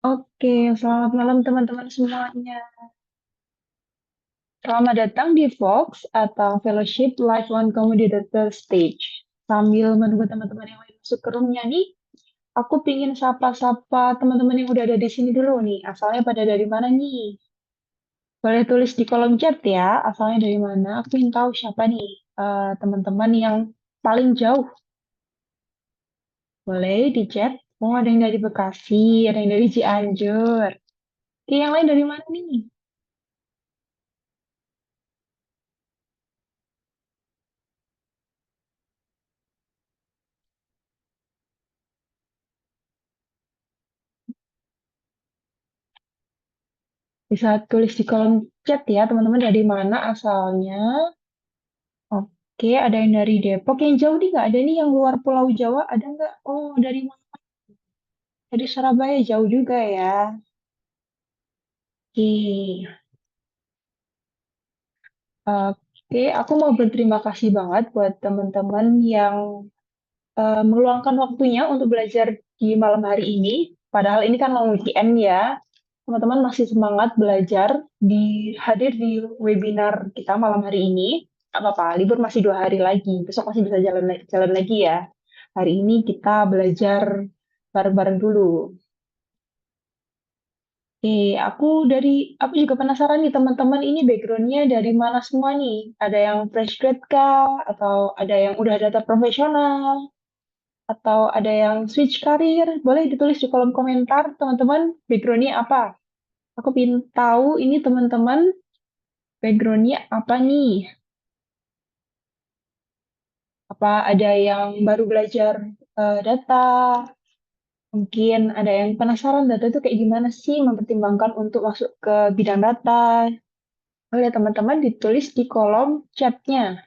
Oke, selamat malam teman-teman semuanya. Selamat datang di Vox atau Fellowship Live on Communicator Stage. Sambil menunggu teman-teman yang lain masuk ke roomnya nih, aku pingin sapa-sapa teman-teman yang udah ada di sini dulu nih. Asalnya pada dari mana nih? Boleh tulis di kolom chat ya, asalnya dari mana. Aku ingin tahu siapa nih teman-teman yang paling jauh. Boleh di chat. Oh, ada yang dari Bekasi, ada yang dari Cianjur. Oke, yang lain dari mana nih? Bisa tulis di kolom chat ya, teman-teman dari mana asalnya. Oke, ada yang dari Depok. Yang jauh nih nggak ada nih, yang luar Pulau Jawa ada nggak? Oh, dari mana? Dari Surabaya jauh juga ya. Oke, oke. Aku mau berterima kasih banget buat teman-teman yang meluangkan waktunya untuk belajar di malam hari ini. Padahal ini kan long weekend ya. Teman-teman masih semangat belajar hadir di webinar kita malam hari ini. Gak apa-apa, libur masih 2 hari lagi. Besok masih bisa jalan lagi ya. Hari ini kita belajar bareng-bareng dulu. Aku juga penasaran nih teman-teman ini backgroundnya dari mana semua nih? Ada yang fresh grade kah? Atau ada yang udah data profesional? Atau ada yang switch karir? Boleh ditulis di kolom komentar teman-teman backgroundnya apa? Aku ingin tahu ini teman-teman backgroundnya apa nih? Apa ada yang baru belajar data? Mungkin ada yang penasaran data itu kayak gimana sih mempertimbangkan untuk masuk ke bidang data. Boleh teman-teman ditulis di kolom chatnya.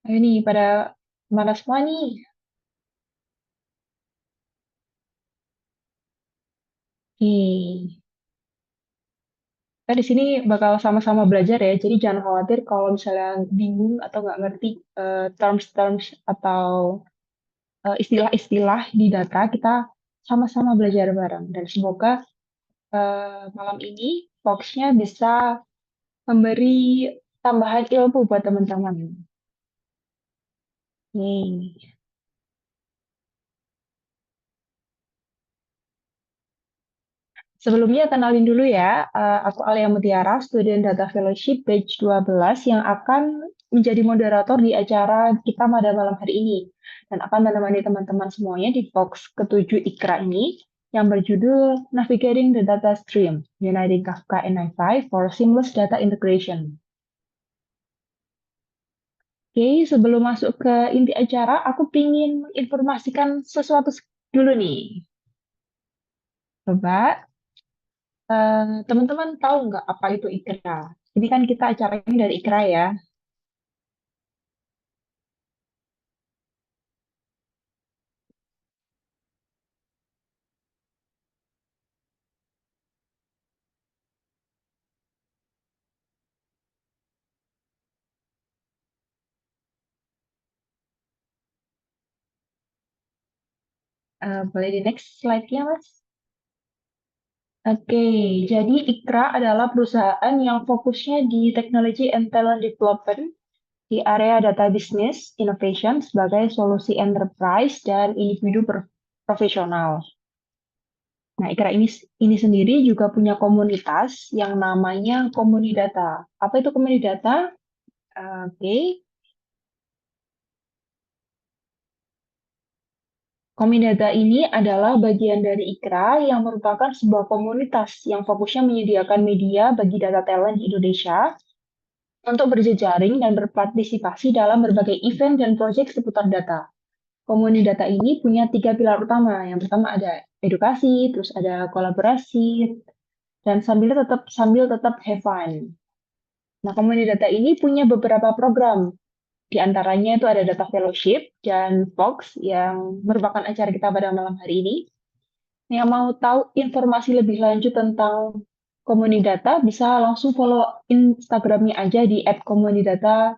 Ayo nih, pada mana semua nih? Nih, kita di sini bakal sama-sama belajar ya, jadi jangan khawatir kalau misalnya bingung atau nggak ngerti terms-terms atau istilah-istilah di data, kita sama-sama belajar bareng. Dan semoga malam ini Fox-nya bisa memberi tambahan ilmu buat teman-teman. Nih. Sebelumnya kenalin dulu ya, aku Alia Mutiara, Student Data Fellowship Batch 12 yang akan menjadi moderator di acara kita pada malam hari ini. Dan akan menemani teman-teman semuanya di Fox ke-7 IKRA ini yang berjudul Navigating the Data Stream, Uniting Kafka and NiFi for Seamless Data Integration. Oke, sebelum masuk ke inti acara, aku ingin menginformasikan sesuatu dulu nih. Coba teman-teman tahu nggak apa itu IKRA? Ini kan kita acaranya dari IKRA ya. Boleh di next slide-nya, Mas? Oke, jadi IKRA adalah perusahaan yang fokusnya di Technology and Talent Development di area data business innovation sebagai solusi enterprise dan individu profesional. Nah, IKRA ini sendiri juga punya komunitas yang namanya Komunidata. Apa itu Komunidata? Oke, Komidata ini adalah bagian dari IKRA yang merupakan sebuah komunitas yang fokusnya menyediakan media bagi data talent di Indonesia untuk berjejaring dan berpartisipasi dalam berbagai event dan proyek seputar data. Komunidata ini punya 3 pilar utama. Yang pertama ada edukasi, terus ada kolaborasi, dan sambil tetap have fun. Nah, Komunidata ini punya beberapa program. Di antaranya itu ada Data Fellowship dan Fox yang merupakan acara kita pada malam hari ini. Yang mau tahu informasi lebih lanjut tentang Komunidata bisa langsung follow Instagramnya aja di @komunidata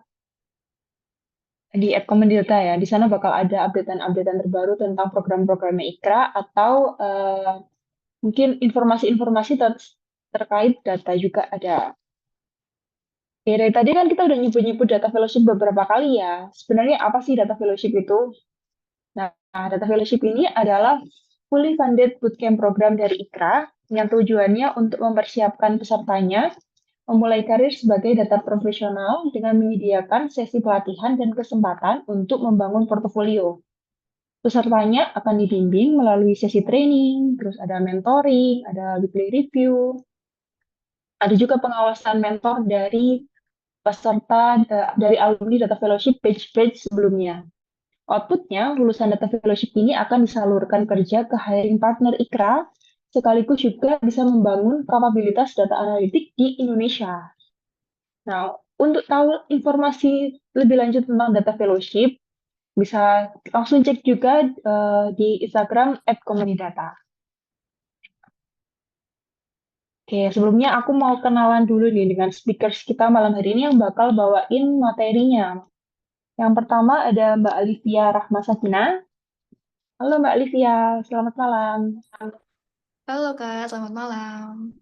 di App Komendata ya. Di sana bakal ada updatean-updatean terbaru tentang program-programnya Ikra atau mungkin informasi-informasi terkait data juga ada. Ya, dari tadi kan kita udah nyebut-nyebut data fellowship beberapa kali ya. Sebenarnya apa sih data fellowship itu? Nah, data fellowship ini adalah fully funded bootcamp program dari IKRA yang tujuannya untuk mempersiapkan pesertanya memulai karir sebagai data profesional dengan menyediakan sesi pelatihan dan kesempatan untuk membangun portofolio. Pesertanya akan dibimbing melalui sesi training, terus ada mentoring, ada weekly review, ada juga pengawasan mentor dari peserta dari alumni data fellowship batch-batch sebelumnya. Outputnya, lulusan data fellowship ini akan disalurkan kerja ke hiring partner IKRA, sekaligus juga bisa membangun kapabilitas data analitik di Indonesia. Nah, untuk tahu informasi lebih lanjut tentang data fellowship, bisa langsung cek juga di Instagram @komunidata. Oke, sebelumnya aku mau kenalan dulu nih dengan speakers kita malam hari ini yang bakal bawain materinya. Yang pertama ada Mbak Alivia Rahmasakina. Halo Mbak Alivia, selamat malam. Halo Kak, selamat malam.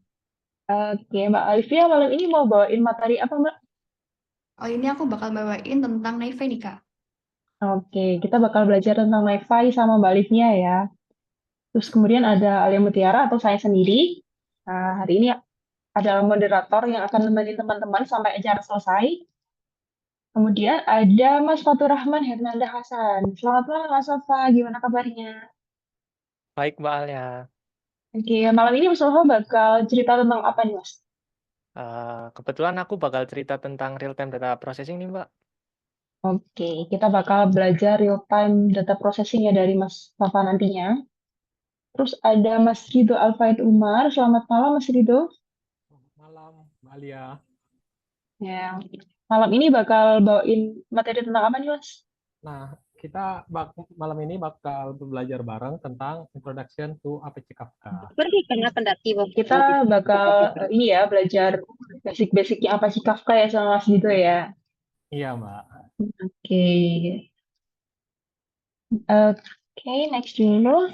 Oke, Mbak Alivia malam ini mau bawain materi apa Mbak? Oh ini aku bakal bawain tentang Naive nih Kak. Oke, kita bakal belajar tentang Wi-Fi sama Mbak Alivia ya. Terus kemudian ada Alia Mutiara atau saya sendiri. Nah, hari ini adalah moderator yang akan nemenin teman-teman sampai acara selesai. Kemudian ada Mas Fatur Rahman Hernanda Hasan. Selamat malam Mas Fafa, gimana kabarnya? Baik, Mbak Alia. Oke, malam ini Mas Fafa bakal cerita tentang apa nih Mas? Kebetulan aku bakal cerita tentang real-time data processing nih, Mbak. Oke, kita bakal belajar real time data processing ya dari Mas Fafa nantinya. Terus ada Mas Rido Alfaid Umar. Selamat malam Mas Rido. Malam, Mbak Alia. Ya, malam ini bakal bawain materi tentang apa nih Mas? Nah, kita malam ini bakal belajar bareng tentang Introduction to Apache Kafka. Kita bakal ini ya belajar basic-basicnya apa sih Kafka ya sama Mas Rido ya. Iya, Mbak. Oke. Oke, next dulu.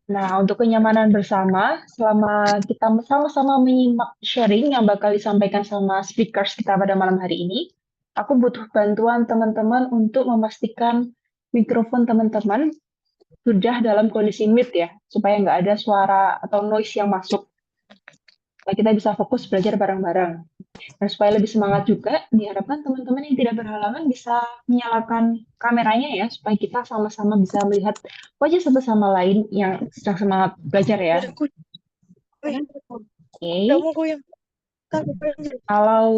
Nah, untuk kenyamanan bersama, selama kita sama-sama menyimak sharing yang bakal disampaikan sama speakers kita pada malam hari ini, aku butuh bantuan teman-teman untuk memastikan mikrofon teman-teman sudah dalam kondisi mute ya, supaya nggak ada suara atau noise yang masuk. Supaya kita bisa fokus belajar bareng-bareng. Dan supaya lebih semangat juga, diharapkan teman-teman yang tidak berhalangan bisa menyalakan kameranya ya, supaya kita sama-sama bisa melihat wajah satu sama lain yang sedang semangat belajar ya. Oke, kalau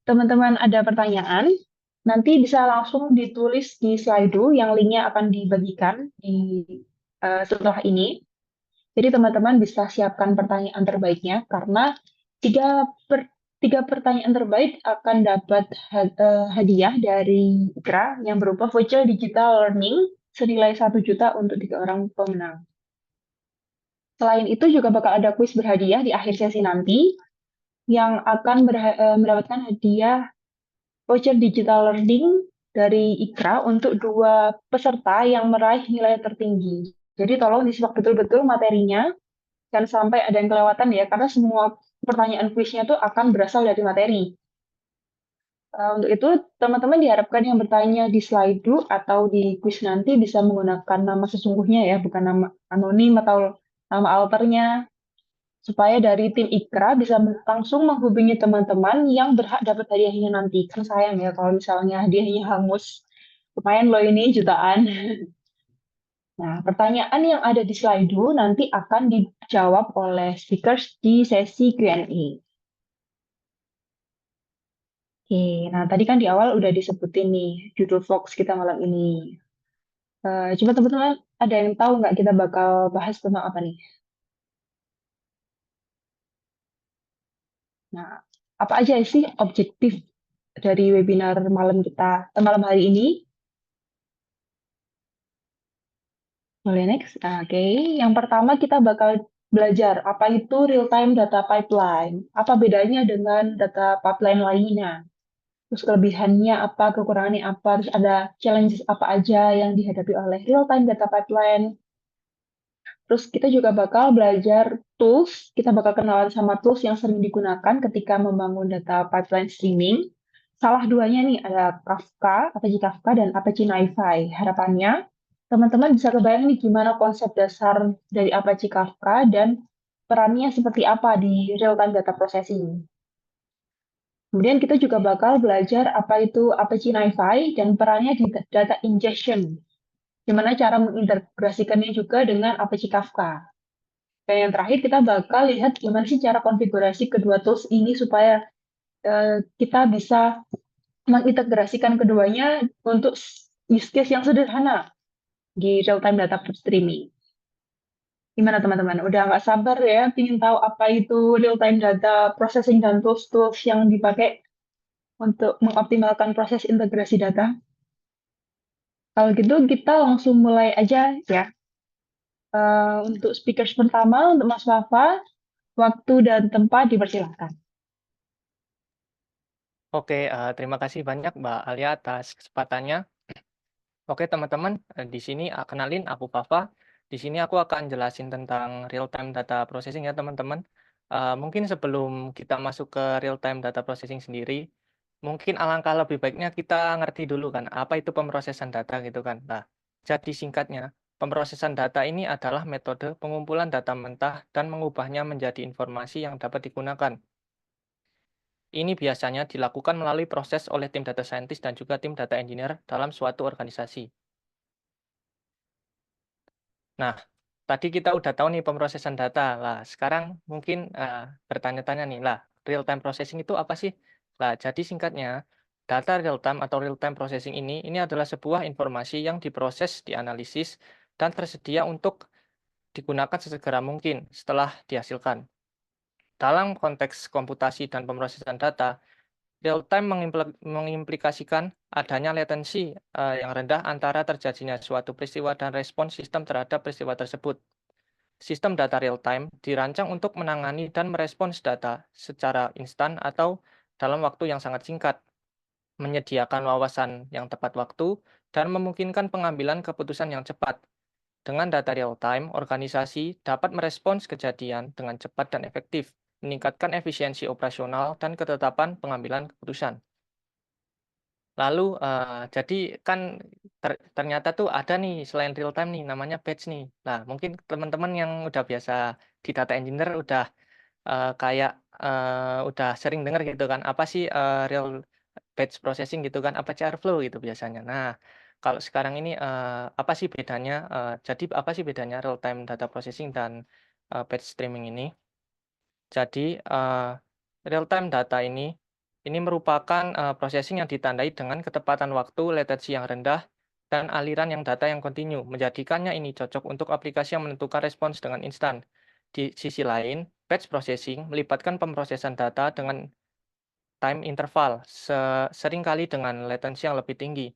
teman-teman ada pertanyaan, nanti bisa langsung ditulis di Slido yang linknya akan dibagikan di setelah ini. Jadi teman-teman bisa siapkan pertanyaan terbaiknya karena tiga tiga pertanyaan terbaik akan dapat hadiah dari IKRA yang berupa voucher digital learning senilai 1 juta untuk 3 orang pemenang. Selain itu juga bakal ada kuis berhadiah di akhir sesi nanti yang akan mendapatkan hadiah voucher digital learning dari IKRA untuk 2 peserta yang meraih nilai tertinggi. Jadi tolong disimak betul-betul materinya. Jangan sampai ada yang kelewatan ya, karena semua pertanyaan kuisnya tuh akan berasal dari materi. Untuk itu, teman-teman diharapkan yang bertanya di Slido atau di kuis nanti bisa menggunakan nama sesungguhnya ya, bukan nama anonim atau nama alternya, supaya dari tim IKRA bisa langsung menghubungi teman-teman yang berhak dapat hadiahnya nanti. Kan sayang ya kalau misalnya hadiahnya hangus. Lumayan loh ini jutaan. Nah, pertanyaan yang ada di Slido nanti akan dijawab oleh speakers di sesi Q&A. Oke, nah tadi kan di awal udah disebutin nih judul Fox kita malam ini. Coba teman-teman ada yang tahu nggak kita bakal bahas tentang apa nih? Nah, apa aja sih objektif dari webinar malam kita, malam hari ini? Boleh next? Oke, yang pertama kita bakal belajar apa itu real-time data pipeline. Apa bedanya dengan data pipeline lainnya? terus kelebihannya apa, kekurangannya apa, terus ada challenges apa aja yang dihadapi oleh real-time data pipeline. Terus kita juga bakal belajar tools, kita bakal kenalan sama tools yang sering digunakan ketika membangun data pipeline streaming. Salah duanya nih, ada Kafka, Apache Kafka, dan Apache NiFi. Harapannya, teman-teman bisa kebayang nih gimana konsep dasar dari Apache Kafka dan perannya seperti apa di real-time data processing. Kemudian kita juga bakal belajar apa itu Apache NiFi dan perannya di data ingestion. Gimana cara mengintegrasikannya juga dengan Apache Kafka. Dan yang terakhir kita bakal lihat gimana sih cara konfigurasi kedua tools ini supaya kita bisa mengintegrasikan keduanya untuk use case yang sederhana di real-time data streaming. Gimana teman-teman? Udah nggak sabar ya, ingin tahu apa itu real-time data processing dan tools-tools yang dipakai untuk mengoptimalkan proses integrasi data? Kalau gitu kita langsung mulai aja ya. Untuk speakers pertama, untuk Mas Wafa, waktu dan tempat dipersilahkan. Oke, terima kasih banyak Mbak Alia atas kesempatannya. Oke teman-teman, di sini kenalin aku Fafa. Di sini aku akan jelasin tentang real time data processing ya teman-teman. Mungkin sebelum kita masuk ke real time data processing sendiri, mungkin alangkah lebih baiknya kita ngerti dulu kan apa itu pemrosesan data gitu kan. Nah, jadi singkatnya, pemrosesan data ini adalah metode pengumpulan data mentah dan mengubahnya menjadi informasi yang dapat digunakan. Ini biasanya dilakukan melalui proses oleh tim data scientist dan juga tim data engineer dalam suatu organisasi. Nah, tadi kita udah tahu nih pemrosesan data. Lah, sekarang mungkin bertanya-tanya nih, lah, real time processing itu apa sih? Lah, jadi singkatnya, data real time atau real time processing ini adalah sebuah informasi yang diproses, dianalisis, dan tersedia untuk digunakan sesegera mungkin setelah dihasilkan. Dalam konteks komputasi dan pemrosesan data, real time mengimplikasikan adanya latensi yang rendah antara terjadinya suatu peristiwa dan respons sistem terhadap peristiwa tersebut. Sistem data real time dirancang untuk menangani dan merespons data secara instan atau dalam waktu yang sangat singkat, menyediakan wawasan yang tepat waktu, dan memungkinkan pengambilan keputusan yang cepat. Dengan data real time, organisasi dapat merespons kejadian dengan cepat dan efektif, meningkatkan efisiensi operasional dan ketetapan pengambilan keputusan. Lalu, jadi kan ternyata tuh ada nih selain real time nih namanya batch nih. Nah, mungkin teman-teman yang udah biasa di data engineer udah kayak udah sering dengar gitu kan, apa sih real batch processing gitu kan, apa Airflow gitu biasanya. Nah, kalau sekarang ini apa sih bedanya? Jadi apa sih bedanya real time data processing dan batch streaming ini? Jadi, real-time data ini merupakan processing yang ditandai dengan ketepatan waktu, latensi yang rendah, dan aliran yang data yang kontinu, menjadikannya ini cocok untuk aplikasi yang menentukan respons dengan instan. Di sisi lain, batch processing melibatkan pemrosesan data dengan time interval, seringkali dengan latensi yang lebih tinggi,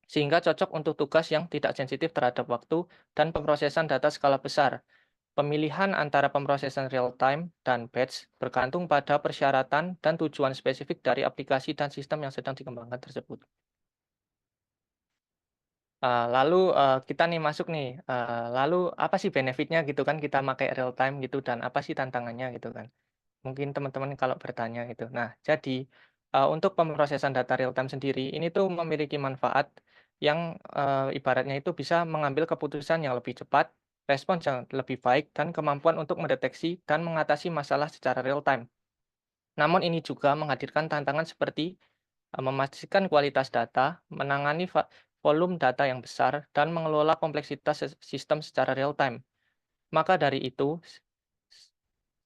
sehingga cocok untuk tugas yang tidak sensitif terhadap waktu dan pemrosesan data skala besar. Pemilihan antara pemrosesan real-time dan batch bergantung pada persyaratan dan tujuan spesifik dari aplikasi dan sistem yang sedang dikembangkan tersebut. Lalu kita nih masuk nih, lalu apa sih benefitnya gitu kan kita pakai real-time gitu dan apa sih tantangannya gitu kan? Mungkin teman-teman kalau bertanya gitu. Nah, jadi untuk pemrosesan data real-time sendiri ini tuh memiliki manfaat yang ibaratnya itu bisa mengambil keputusan yang lebih cepat, respons yang lebih baik, dan kemampuan untuk mendeteksi dan mengatasi masalah secara real-time. Namun ini juga menghadirkan tantangan seperti memastikan kualitas data, menangani volume data yang besar, dan mengelola kompleksitas sistem secara real-time. Maka dari itu,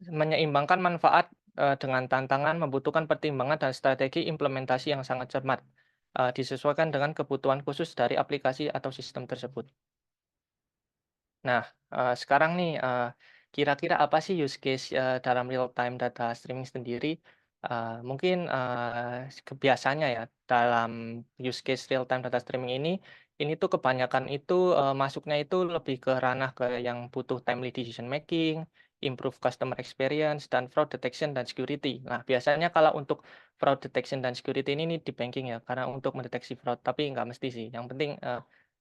menyeimbangkan manfaat dengan tantangan membutuhkan pertimbangan dan strategi implementasi yang sangat cermat, disesuaikan dengan kebutuhan khusus dari aplikasi atau sistem tersebut. Nah, sekarang nih, kira-kira apa sih use case dalam real-time data streaming sendiri? Mungkin kebiasaannya ya, dalam use case real-time data streaming ini tuh kebanyakan itu masuknya itu lebih ke ranah ke yang butuh timely decision making, improve customer experience, dan fraud detection dan security. Nah, biasanya kalau untuk fraud detection dan security ini di banking ya, karena untuk mendeteksi fraud, tapi nggak mesti sih. Yang penting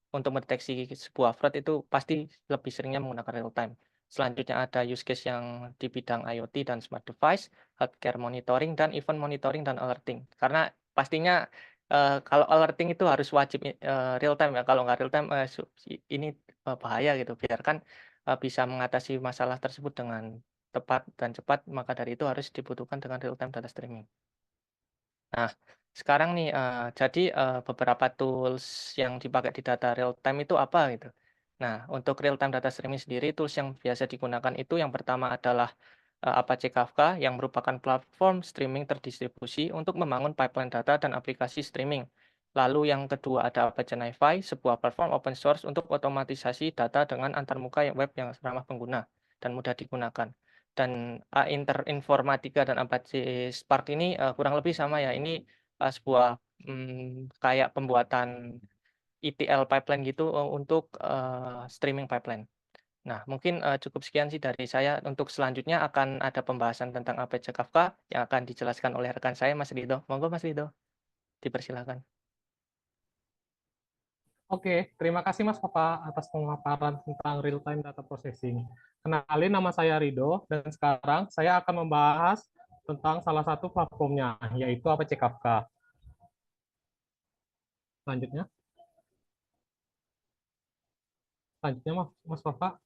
untuk mendeteksi sebuah fraud itu pasti lebih seringnya menggunakan real time. Selanjutnya ada use case yang di bidang IoT dan smart device, healthcare monitoring, dan event monitoring dan alerting. Karena pastinya kalau alerting itu harus wajib real time ya. Kalau nggak real time ini bahaya gitu. Biarkan bisa mengatasi masalah tersebut dengan tepat dan cepat, maka dari itu harus dibutuhkan dengan real time data streaming. Nah, sekarang nih, jadi, beberapa tools yang dipakai di data real time itu apa gitu. Nah, untuk real time data streaming sendiri, tools yang biasa digunakan itu yang pertama adalah Apache Kafka yang merupakan platform streaming terdistribusi untuk membangun pipeline data dan aplikasi streaming. Lalu yang kedua ada Apache NiFi, sebuah platform open source untuk otomatisasi data dengan antarmuka web yang ramah pengguna dan mudah digunakan. Dan Interinformatika dan Apache Spark ini kurang lebih sama ya. Ini sebuah kayak pembuatan ETL pipeline gitu untuk streaming pipeline. Nah, mungkin cukup sekian sih dari saya. Untuk selanjutnya akan ada pembahasan tentang Apache Kafka yang akan dijelaskan oleh rekan saya, Mas Rido. Monggo, Mas Rido, dipersilakan. Oke, terima kasih Mas Papa atas pemaparan tentang real-time data processing. Kenalin, nama saya Rido, dan sekarang saya akan membahas tentang salah satu platformnya, yaitu Apache Kafka. Selanjutnya, Mas Papa.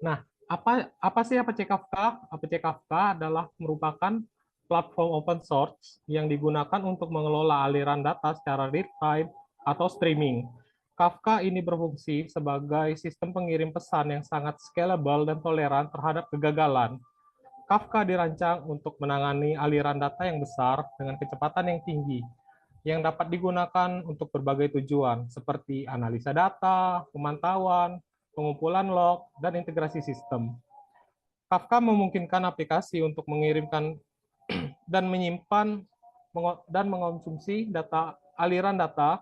Nah, apa sih Apache Kafka? Apache Kafka adalah merupakan platform open source yang digunakan untuk mengelola aliran data secara real time atau streaming. Kafka ini berfungsi sebagai sistem pengirim pesan yang sangat scalable dan toleran terhadap kegagalan. Kafka dirancang untuk menangani aliran data yang besar dengan kecepatan yang tinggi, yang dapat digunakan untuk berbagai tujuan, seperti analisa data, pemantauan, pengumpulan log, dan integrasi sistem. Kafka memungkinkan aplikasi untuk mengirimkan dan menyimpan dan mengonsumsi aliran data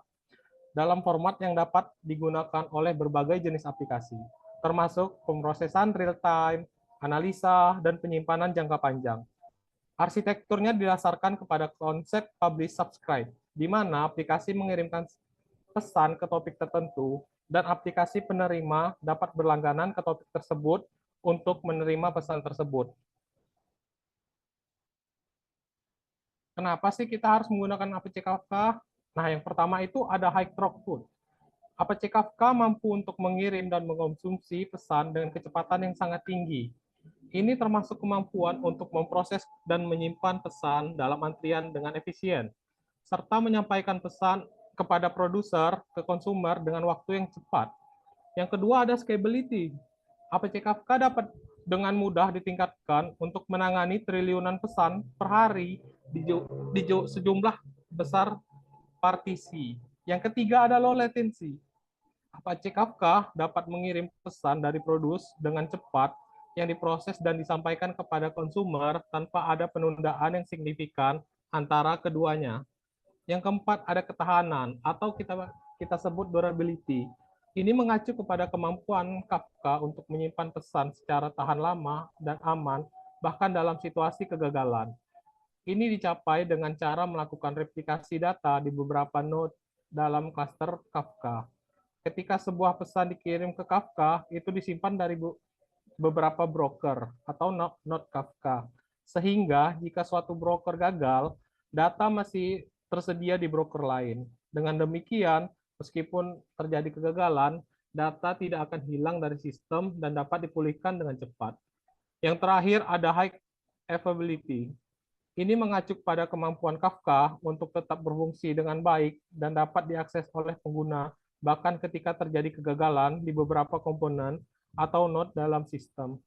dalam format yang dapat digunakan oleh berbagai jenis aplikasi, termasuk pemrosesan real-time, analisa, dan penyimpanan jangka panjang. Arsitekturnya didasarkan kepada konsep publish subscribe, di mana aplikasi mengirimkan pesan ke topik tertentu dan aplikasi penerima dapat berlangganan ke topik tersebut untuk menerima pesan tersebut. Kenapa sih kita harus menggunakan Apache Kafka? Nah, yang pertama itu ada high throughput. Apache Kafka mampu untuk mengirim dan mengkonsumsi pesan dengan kecepatan yang sangat tinggi. Ini termasuk kemampuan untuk memproses dan menyimpan pesan dalam antrian dengan efisien, serta menyampaikan pesan kepada produser ke konsumer dengan waktu yang cepat. Yang kedua ada scalability. Apache Kafka dapat dengan mudah ditingkatkan untuk menangani triliunan pesan per hari di sejumlah besar partisi. Yang ketiga ada low latency. Apache Kafka dapat mengirim pesan dari produs dengan cepat yang diproses dan disampaikan kepada konsumer tanpa ada penundaan yang signifikan antara keduanya. Yang keempat ada ketahanan atau kita sebut durability. Ini mengacu kepada kemampuan Kafka untuk menyimpan pesan secara tahan lama dan aman bahkan dalam situasi kegagalan. Ini dicapai dengan cara melakukan replikasi data di beberapa node dalam cluster Kafka. Ketika sebuah pesan dikirim ke Kafka, itu disimpan dari beberapa broker atau node Kafka. Sehingga jika suatu broker gagal, data masih tersedia di broker lain. Dengan demikian, meskipun terjadi kegagalan, data tidak akan hilang dari sistem dan dapat dipulihkan dengan cepat. Yang terakhir ada high availability. Ini mengacu pada kemampuan Kafka untuk tetap berfungsi dengan baik dan dapat diakses oleh pengguna bahkan ketika terjadi kegagalan di beberapa komponen atau node dalam sistem.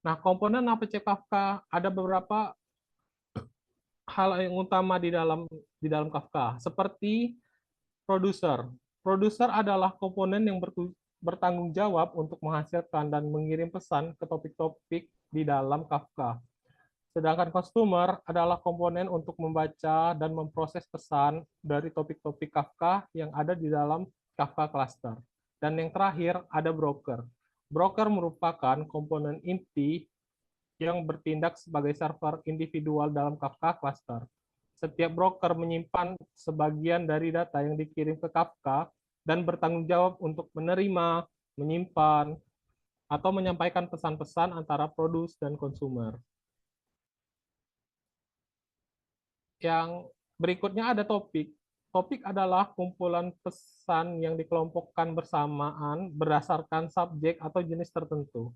Nah, komponen Apache Kafka ada beberapa hal yang utama di dalam Kafka, seperti produser. Produser adalah komponen yang bertanggung jawab untuk menghasilkan dan mengirim pesan ke topik-topik di dalam Kafka. Sedangkan customer adalah komponen untuk membaca dan memproses pesan dari topik-topik Kafka yang ada di dalam Kafka cluster. Dan yang terakhir ada broker. Broker merupakan komponen inti yang bertindak sebagai server individual dalam Kafka cluster. Setiap broker menyimpan sebagian dari data yang dikirim ke Kafka dan bertanggung jawab untuk menerima, menyimpan, atau menyampaikan pesan-pesan antara produs dan konsumer. Yang berikutnya ada topik. Topik adalah kumpulan pesan yang dikelompokkan bersamaan berdasarkan subjek atau jenis tertentu.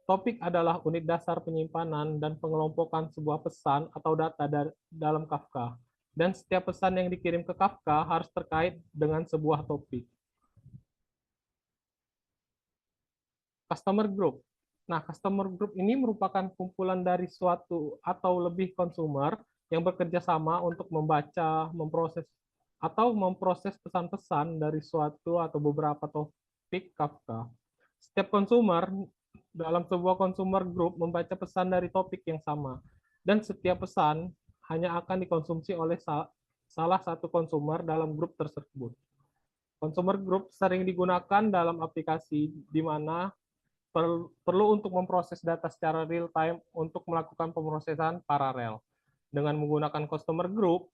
Topik adalah unit dasar penyimpanan dan pengelompokan sebuah pesan atau data dalam Kafka. Dan setiap pesan yang dikirim ke Kafka harus terkait dengan sebuah topik. Customer group. Nah, customer group ini merupakan kumpulan dari suatu atau lebih consumer yang bekerja sama untuk membaca, memproses pesan-pesan dari suatu atau beberapa topik Kafka. Setiap consumer dalam sebuah consumer group membaca pesan dari topik yang sama, dan setiap pesan hanya akan dikonsumsi oleh salah satu consumer dalam grup tersebut. Consumer group sering digunakan dalam aplikasi di mana perlu untuk memproses data secara real time untuk melakukan pemrosesan paralel. Dengan menggunakan customer group,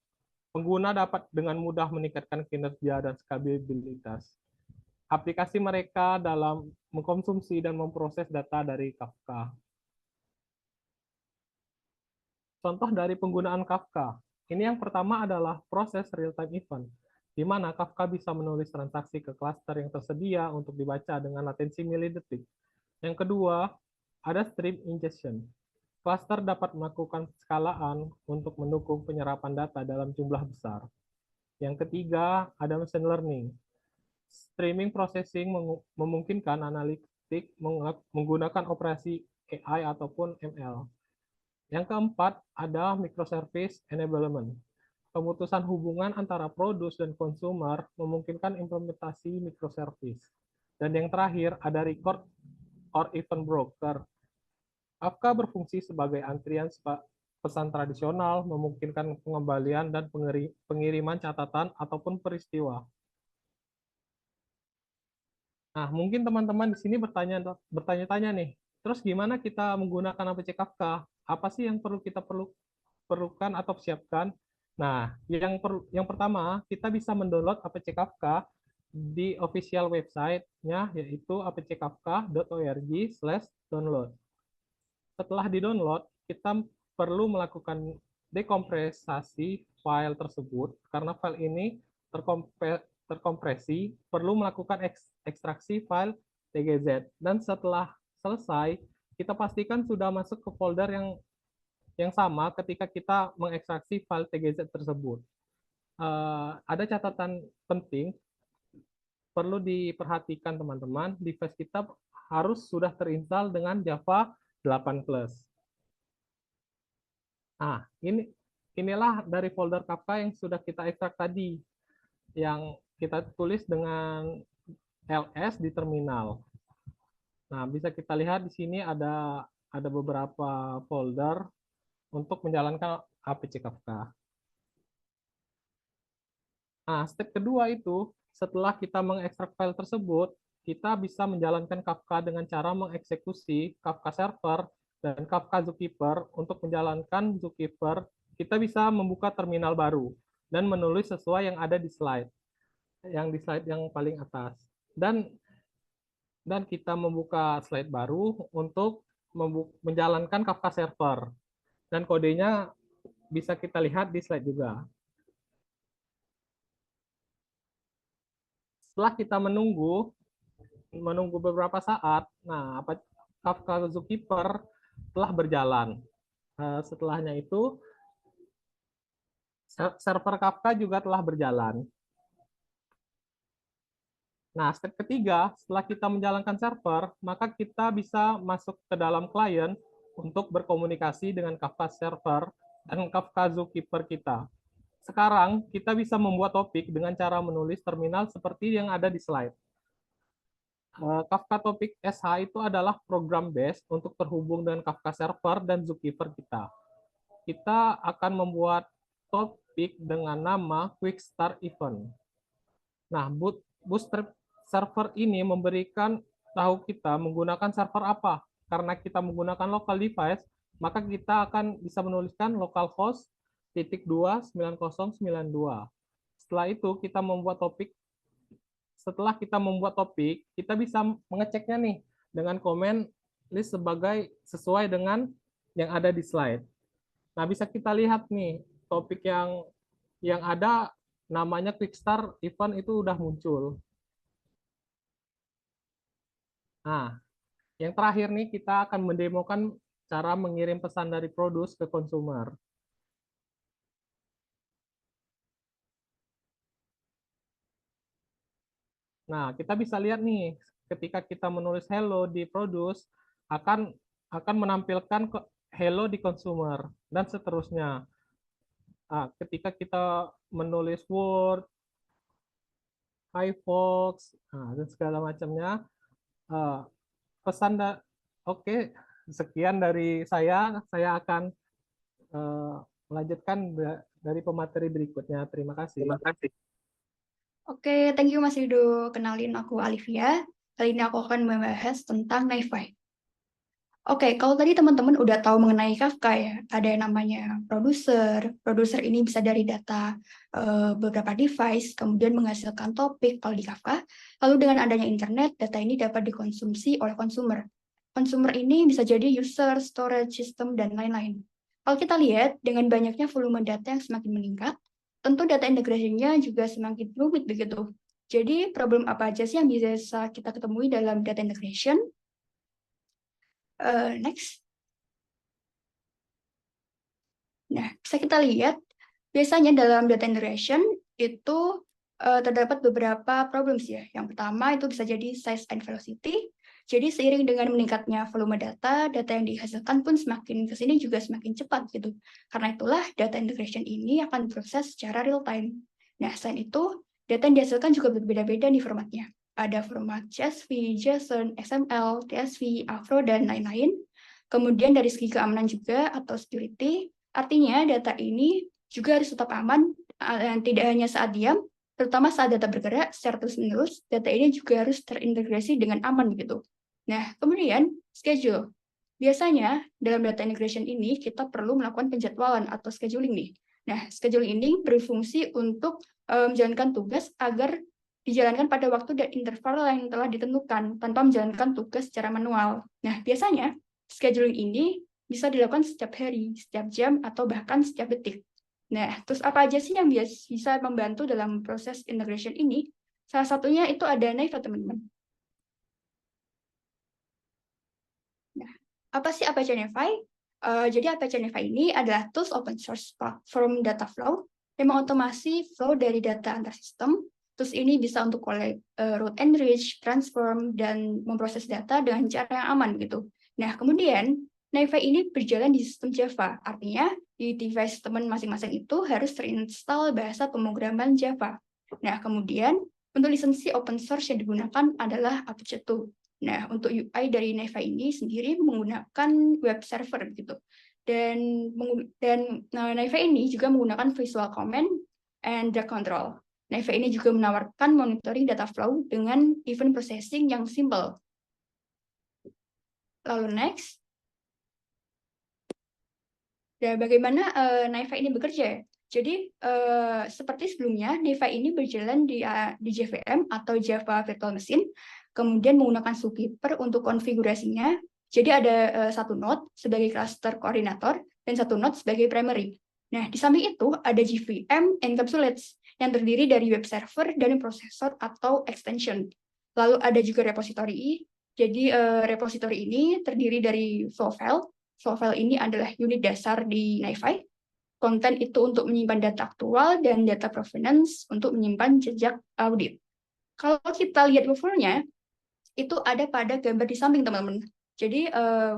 pengguna dapat dengan mudah meningkatkan kinerja dan skalabilitas aplikasi mereka dalam mengkonsumsi dan memproses data dari Kafka. Contoh dari penggunaan Kafka. Ini yang pertama adalah proses real-time event, di mana Kafka bisa menulis transaksi ke klaster yang tersedia untuk dibaca dengan latensi milidetik. Yang kedua, ada stream ingestion. Cluster dapat melakukan skalaan untuk mendukung penyerapan data dalam jumlah besar. Yang ketiga, ada machine learning. Streaming processing memungkinkan analitik menggunakan operasi AI ataupun ML. Yang keempat, ada microservice enablement. Pemutusan hubungan antara produs dan consumer memungkinkan implementasi microservice. Dan yang terakhir, ada record or event broker. Kafka berfungsi sebagai antrian pesan tradisional, memungkinkan pengembalian dan pengiriman catatan ataupun peristiwa. Nah, mungkin teman-teman di sini bertanya-tanya nih, terus gimana kita menggunakan APC Kafka? Apa sih yang perlu kita perlukan atau siapkan? Nah, yang pertama, kita bisa mendownload APC Kafka di official website-nya, yaitu apckafka.org/download. Setelah di-download, kita perlu melakukan dekompresasi file tersebut, karena file ini terkompresi, perlu melakukan ekstraksi file TGZ. Dan setelah selesai, kita pastikan sudah masuk ke folder yang sama ketika kita mengekstraksi file TGZ tersebut. Ada catatan penting, perlu diperhatikan teman-teman, device kita harus sudah terinstall dengan Java 8+. Nah, inilah dari folder Kafka yang sudah kita ekstrak tadi, yang kita tulis dengan ls di terminal. Nah, bisa kita lihat di sini ada beberapa folder untuk menjalankan APC Kafka. Nah, step kedua itu, setelah kita mengekstrak file tersebut, kita bisa menjalankan Kafka dengan cara mengeksekusi Kafka server dan Kafka Zookeeper. Untuk menjalankan Zookeeper, kita bisa membuka terminal baru dan menulis sesuai yang ada di slide. Yang di slide yang paling atas. Dan kita membuka slide baru untuk menjalankan Kafka server. Dan kodenya bisa kita lihat di slide juga. Setelah kita menunggu beberapa saat, nah Kafka Zookeeper telah berjalan. Setelahnya itu server Kafka juga telah berjalan. Nah, step ketiga, setelah kita menjalankan server, maka kita bisa masuk ke dalam klien untuk berkomunikasi dengan Kafka server dan Kafka Zookeeper kita. sekarang kita bisa membuat topik dengan cara menulis terminal seperti yang ada di slide. Kafka Topic SH itu adalah program base untuk terhubung dengan Kafka Server dan Zookeeper kita. Kita akan membuat topik dengan nama Quick Start Event. Nah, Bootstrap server ini memberikan tahu kita menggunakan server apa. Karena kita menggunakan local device, maka kita akan bisa menuliskan localhost /29092. Setelah itu kita membuat topik. Setelah kita membuat topik, kita bisa mengeceknya nih dengan komen list sesuai dengan yang ada di slide. Nah, bisa kita lihat nih topik yang ada namanya Quick Start Event itu udah muncul. Nah, yang terakhir nih kita akan mendemokan cara mengirim pesan dari produce ke consumer. Nah, kita bisa lihat nih, ketika kita menulis hello di produce, akan menampilkan hello di consumer, dan seterusnya. Nah, ketika kita menulis word, hi folks, dan segala macamnya, pesan oke, sekian dari saya akan melanjutkan dari pemateri berikutnya. Terima kasih. Oke, thank you Mas Rido. Kenalin aku Alivia. Kali ini aku akan membahas tentang NiFi. Oke, kalau tadi teman-teman udah tahu mengenai Kafka ya, ada yang namanya producer. Producer ini bisa dari data beberapa device, kemudian menghasilkan topik kalau di Kafka. Lalu dengan adanya internet, data ini dapat dikonsumsi oleh consumer. Consumer ini bisa jadi user, storage, system, dan lain-lain. Kalau kita lihat, dengan banyaknya volume data yang semakin meningkat, tentu data integrasinya juga semakin rumit begitu. Jadi problem apa aja sih yang bisa kita ketemui dalam data integration? Next. Nah, bisa kita lihat, biasanya dalam data integration itu terdapat beberapa problems ya. Yang pertama itu bisa jadi size and velocity. Jadi seiring dengan meningkatnya volume data, data yang dihasilkan pun semakin ke sini juga semakin cepat gitu. Karena itulah data integration ini akan diproses secara real time. Nah, selain itu, data yang dihasilkan juga berbeda-beda nih formatnya. Ada format CSV, JSON, XML, TSV, Avro, dan lain-lain. Kemudian dari segi keamanan juga atau security, artinya data ini juga harus tetap aman, tidak hanya saat diam, terutama saat data bergerak secara terus-menerus, data ini juga harus terintegrasi dengan aman begitu. Nah, kemudian schedule. Biasanya dalam data integration ini kita perlu melakukan penjadwalan atau scheduling nih. Nah, scheduling ini berfungsi untuk menjalankan tugas agar dijalankan pada waktu dan interval yang telah ditentukan tanpa menjalankan tugas secara manual. Nah, biasanya scheduling ini bisa dilakukan setiap hari, setiap jam, atau bahkan setiap detik. Nah, terus apa aja sih yang bisa membantu dalam proses integration ini? Salah satunya itu ada NiFi, teman-teman. Nah, apa sih Apache NiFi? Jadi Apache NiFi ini adalah tools open source platform data flow yang mengotomasi flow dari data antar sistem. Tools ini bisa untuk route enrich, transform, dan memproses data dengan cara yang aman gitu. Nah, kemudian NiFi ini berjalan di sistem Java, artinya di device teman masing-masing itu harus terinstall bahasa pemrograman Java. Nah, kemudian untuk lisensi open source yang digunakan adalah Apache 2. Nah, untuk UI dari NiFi ini sendiri menggunakan web server gitu. Dan NiFi ini juga menggunakan visual command and drag control. NiFi ini juga menawarkan monitoring data flow dengan event processing yang simple. Lalu next. Dan bagaimana NiFi ini bekerja? Jadi seperti sebelumnya, NiFi ini berjalan di JVM atau Java Virtual Machine, kemudian menggunakan Zookeeper untuk konfigurasinya. Jadi ada satu node sebagai cluster koordinator dan satu node sebagai primary. Nah, di samping itu ada JVM encapsulates yang terdiri dari web server dan prosesor atau extension. Lalu ada juga repository. Jadi repository ini terdiri dari flow file. Flow file ini adalah unit dasar di NiFi. Konten itu untuk menyimpan data aktual dan data provenance untuk menyimpan jejak audit. Kalau kita lihat workflow-nya, itu ada pada gambar di samping, teman-teman. Jadi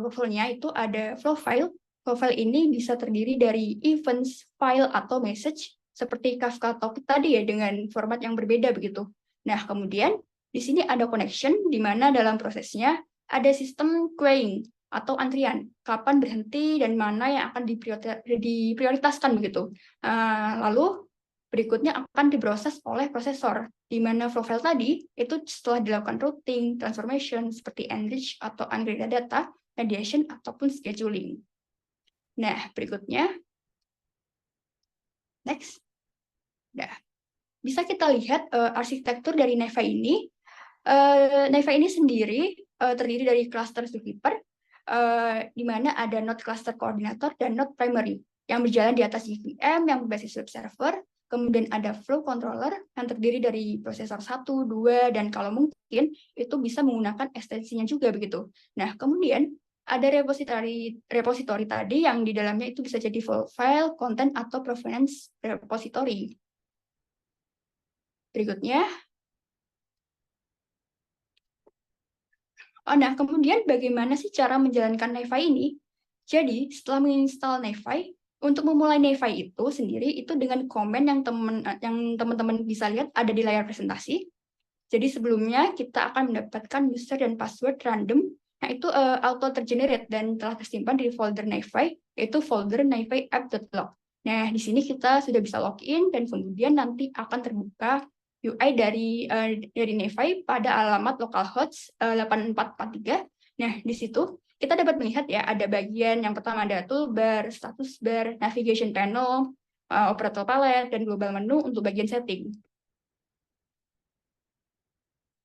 workflow-nya itu ada flow file. Flow file ini bisa terdiri dari events, file, atau message. seperti Kafka Topic tadi ya, dengan format yang berbeda begitu. Nah, kemudian di sini ada connection, di mana dalam prosesnya ada sistem queuing atau antrian, kapan berhenti dan mana yang akan diprioritaskan begitu. Lalu berikutnya akan diproses oleh prosesor, di mana flow file tadi itu setelah dilakukan routing, transformation seperti enrich atau ungraded data, mediation ataupun scheduling. Nah, berikutnya, next. Nah, bisa kita lihat arsitektur dari NiFi ini. NiFi ini sendiri terdiri dari cluster Zookeeper, di mana ada node cluster coordinator dan node primary yang berjalan di atas JVM yang berbasis web server. Kemudian ada flow controller yang terdiri dari prosesor 1, 2, dan kalau mungkin itu bisa menggunakan ekstensinya juga begitu. Nah, kemudian ada repository tadi yang di dalamnya itu bisa jadi file, content, atau provenance repository. Berikutnya. Nah, kemudian bagaimana sih cara menjalankan NiFi ini? Jadi, setelah menginstal NiFi, untuk memulai NiFi itu sendiri, itu dengan komen yang teman-teman bisa lihat ada di layar presentasi. Jadi, sebelumnya kita akan mendapatkan user dan password random, nah itu auto tergenerate dan telah tersimpan di folder NiFi, yaitu folder NiFi app.log. Nah, di sini kita sudah bisa login dan kemudian nanti akan terbuka UI dari NiFi pada alamat localhost 8443. Nah, di situ kita dapat melihat ya, ada bagian yang pertama ada toolbar, status bar, navigation panel, operator palette, dan global menu untuk bagian setting.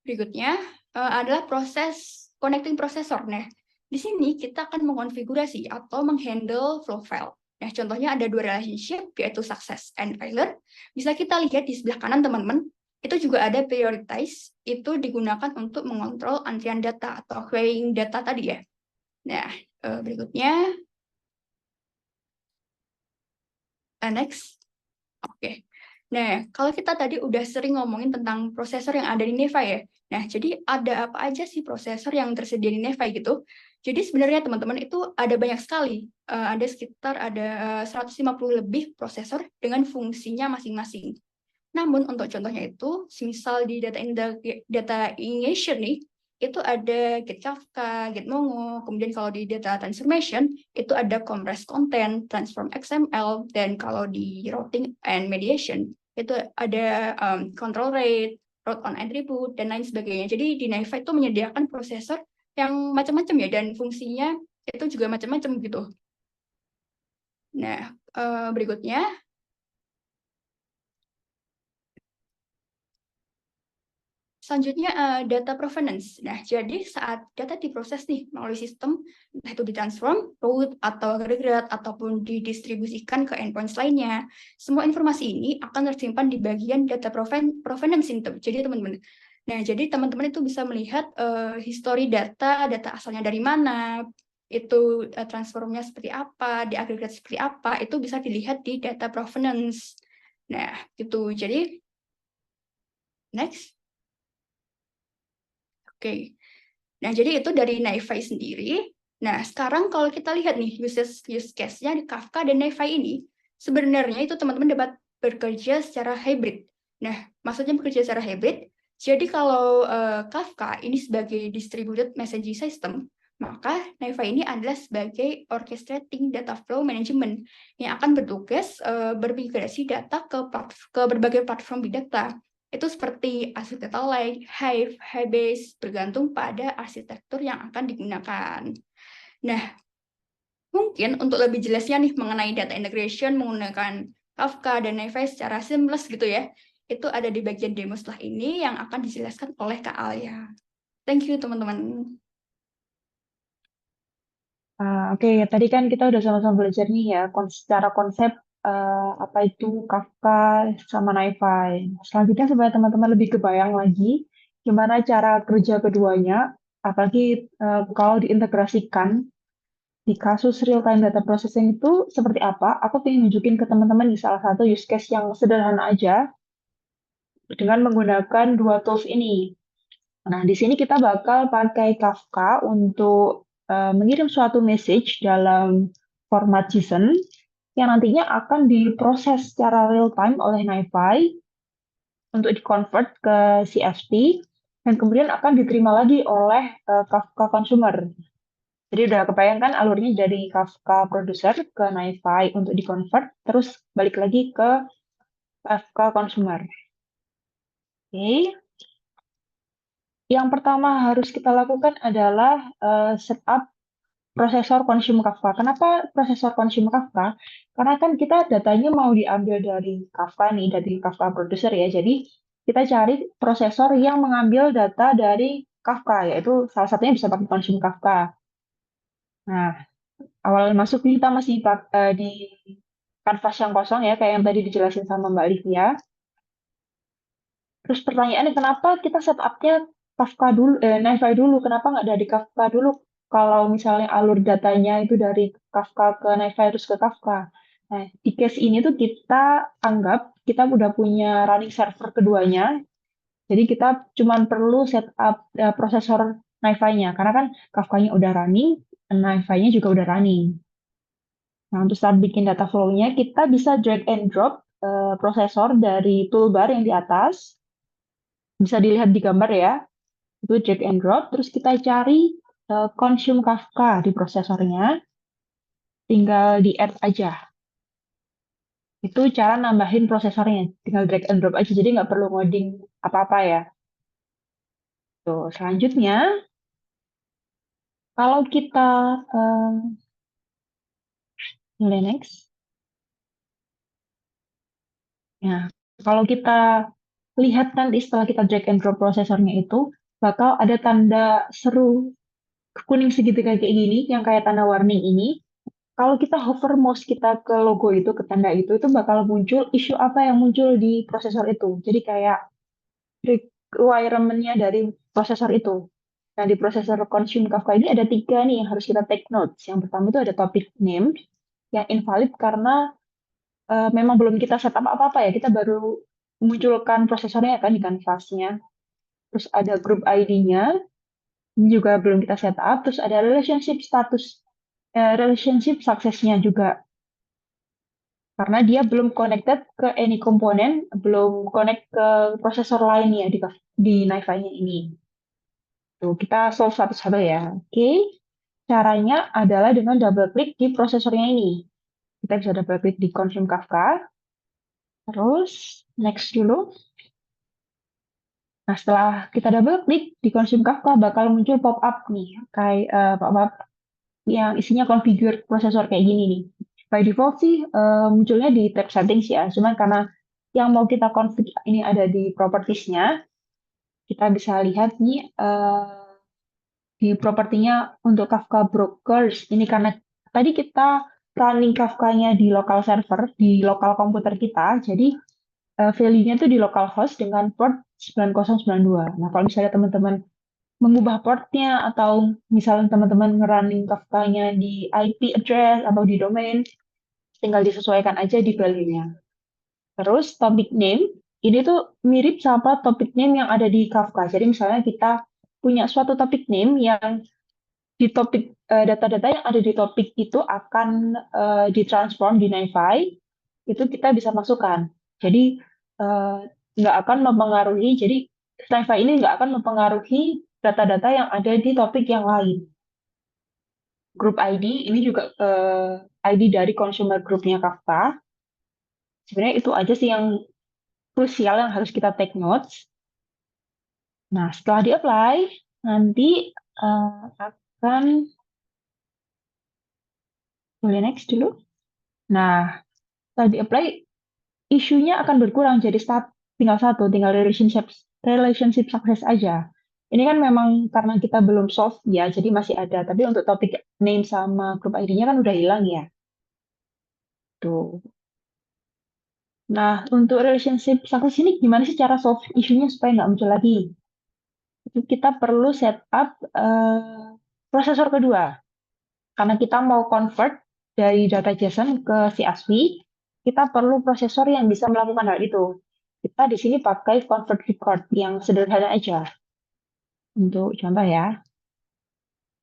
Berikutnya adalah proses connecting processor. Nah, di sini kita akan mengonfigurasi atau menghandle flow file. Nah, contohnya ada dua relationship, yaitu success and failure. Bisa kita lihat di sebelah kanan, teman-teman. Itu juga ada prioritize, itu digunakan untuk mengontrol antrian data atau querying data tadi ya. Nah, berikutnya. Next. Oke. Nah, kalau kita tadi udah sering ngomongin tentang prosesor yang ada di NiFi ya. Nah, jadi ada apa aja sih prosesor yang tersedia di NiFi gitu? Jadi sebenarnya teman-teman itu ada banyak sekali. Ada sekitar 150 lebih prosesor dengan fungsinya masing-masing. Namun untuk contohnya itu, misal di data ingestion nih, itu ada get Kafka, get Mongo, kemudian kalau di data transformation, itu ada compress content, transform XML, dan kalau di routing and mediation, itu ada control rate, route on attribute, dan lain sebagainya. Jadi di NiFi itu menyediakan prosesor yang macam-macam ya, dan fungsinya itu juga macam-macam gitu. Nah, berikutnya, selanjutnya data provenance. Nah, jadi saat data diproses nih melalui sistem, entah itu ditransform, route, atau aggregate, ataupun didistribusikan ke endpoints lainnya, semua informasi ini akan tersimpan di bagian data provenance ini. Jadi teman-teman, jadi teman-teman itu bisa melihat histori data asalnya dari mana, itu transformnya seperti apa, di aggregate seperti apa, itu bisa dilihat di data provenance. Nah, gitu. Jadi, next. Oke. Nah, jadi itu dari NiFi sendiri. Nah, sekarang kalau kita lihat nih use case-nya di Kafka dan NiFi ini, sebenarnya itu teman-teman dapat bekerja secara hybrid. Nah, maksudnya bekerja secara hybrid, jadi kalau Kafka ini sebagai distributed messaging system, maka NiFi ini adalah sebagai orchestrating data flow management yang akan bertugas bermigrasi data ke berbagai platform big data. Itu seperti Azure Data Lake, Hive, Hybase, bergantung pada arsitektur yang akan digunakan. Nah, mungkin untuk lebih jelasnya nih mengenai data integration menggunakan Kafka dan NiFi secara seamless gitu ya, itu ada di bagian demo setelah ini yang akan dijelaskan oleh Kak Alia. Thank you, teman-teman. Oke, tadi kan kita udah sama-sama belajar nih ya, secara konsep apa itu Kafka sama NiFi. Selanjutnya supaya teman-teman lebih kebayang lagi gimana cara kerja keduanya, apalagi kalau diintegrasikan di kasus real-time data processing itu seperti apa, aku ingin nunjukin ke teman-teman di salah satu use case yang sederhana aja dengan menggunakan dua tools ini. Nah, di sini kita bakal pakai Kafka untuk mengirim suatu message dalam format JSON yang nantinya akan diproses secara real time oleh NiFi untuk di-convert ke CSV dan kemudian akan diterima lagi oleh Kafka consumer. Jadi udah kebayangkan alurnya dari Kafka producer ke NiFi untuk di-convert, terus balik lagi ke Kafka consumer. Oke. Yang pertama harus kita lakukan adalah setup prosesor consume Kafka. Kenapa prosesor consume Kafka? Karena kan kita datanya mau diambil dari Kafka nih, dari Kafka producer ya. Jadi kita cari prosesor yang mengambil data dari Kafka, yaitu salah satunya bisa pakai consume Kafka. Nah, awal masuk kita masih di kanvas yang kosong ya, kayak yang tadi dijelasin sama Mbak Livia. Terus pertanyaannya kenapa kita setupnya Kafka dulu, NiFi dulu, kenapa nggak dari Kafka dulu? Kalau misalnya alur datanya itu dari Kafka ke NiFi terus ke Kafka. Nah, di case ini tuh kita anggap kita udah punya running server keduanya, jadi kita cuma perlu setup prosesor NiFi-nya, karena kan Kafka-nya udah running, NiFi-nya juga udah running. Nah, untuk start bikin data flow-nya, kita bisa drag and drop prosesor dari toolbar yang di atas. Bisa dilihat di gambar ya, itu drag and drop. Terus kita cari consume Kafka di prosesornya, tinggal di add aja. Itu cara nambahin prosesornya, tinggal drag and drop aja, jadi nggak perlu ngoding apa-apa ya. Tuh, selanjutnya, kalau kita mulai next. Nah, kalau kita lihat nanti setelah kita drag and drop prosesornya itu, bakal ada tanda seru kuning segitiga kayak gini, yang kayak tanda warning ini. Kalau kita hover mouse kita ke logo itu, ke tanda itu bakal muncul isu apa yang muncul di prosesor itu. Jadi kayak requirement-nya dari prosesor itu. Nah, di prosesor consume Kafka ini ada 3 nih yang harus kita take notes. Yang pertama itu ada topic name, yang invalid karena memang belum kita setup apa-apa ya, kita baru memunculkan prosesornya kan di kanvasnya. Terus ada group ID-nya, ini juga belum kita setup. Terus ada relationship status, relationship success-nya juga. Karena dia belum connected ke any komponen, belum connect ke prosesor lainnya di NiFi-nya ini. Tuh, kita solve satu-satu ya. Oke, caranya adalah dengan double klik di prosesornya ini. Kita bisa double klik di consume Kafka. Terus, next dulu. Nah, setelah kita double klik di consume Kafka, bakal muncul pop-up nih. Kayak pop-up yang isinya configure prosesor kayak gini nih. By default sih munculnya di tab settings ya. Cuman karena yang mau kita config ini ada di propertiesnya, kita bisa lihat nih di propertinya untuk Kafka Brokers. Ini karena tadi kita running Kafka-nya di local server, di lokal komputer kita, jadi value-nya tuh di localhost dengan port 9092. Nah, kalau misalnya teman-teman mengubah portnya atau misalnya teman-teman ngerunning Kafka-nya di IP address atau di domain, tinggal disesuaikan aja di value-nya. Terus topic name, ini tuh mirip sama topic name yang ada di Kafka. Jadi misalnya kita punya suatu topic name yang di topik data-data yang ada di topik itu akan ditransform di NiFi, itu kita bisa masukkan. Jadi nggak akan mempengaruhi, jadi NiFi ini nggak akan mempengaruhi data-data yang ada di topik yang lain. Group ID ini juga ID dari consumer groupnya Kafka. Sebenarnya itu aja sih yang krusial yang harus kita take notes. Nah, setelah di-apply, nanti akan boleh next dulu. Nah, setelah di-apply, isunya akan berkurang jadi tinggal satu, tinggal relationship success aja. Ini kan memang karena kita belum solve ya, jadi masih ada. Tapi untuk topik name sama group ID-nya kan udah hilang ya. Tuh. Nah, untuk relationship success ini gimana sih cara solve isunya supaya nggak muncul lagi? Itu kita perlu setup prosesor kedua. Karena kita mau convert dari data JSON ke CSV, kita perlu prosesor yang bisa melakukan hal itu. Kita di sini pakai convert record yang sederhana aja. Untuk contoh ya.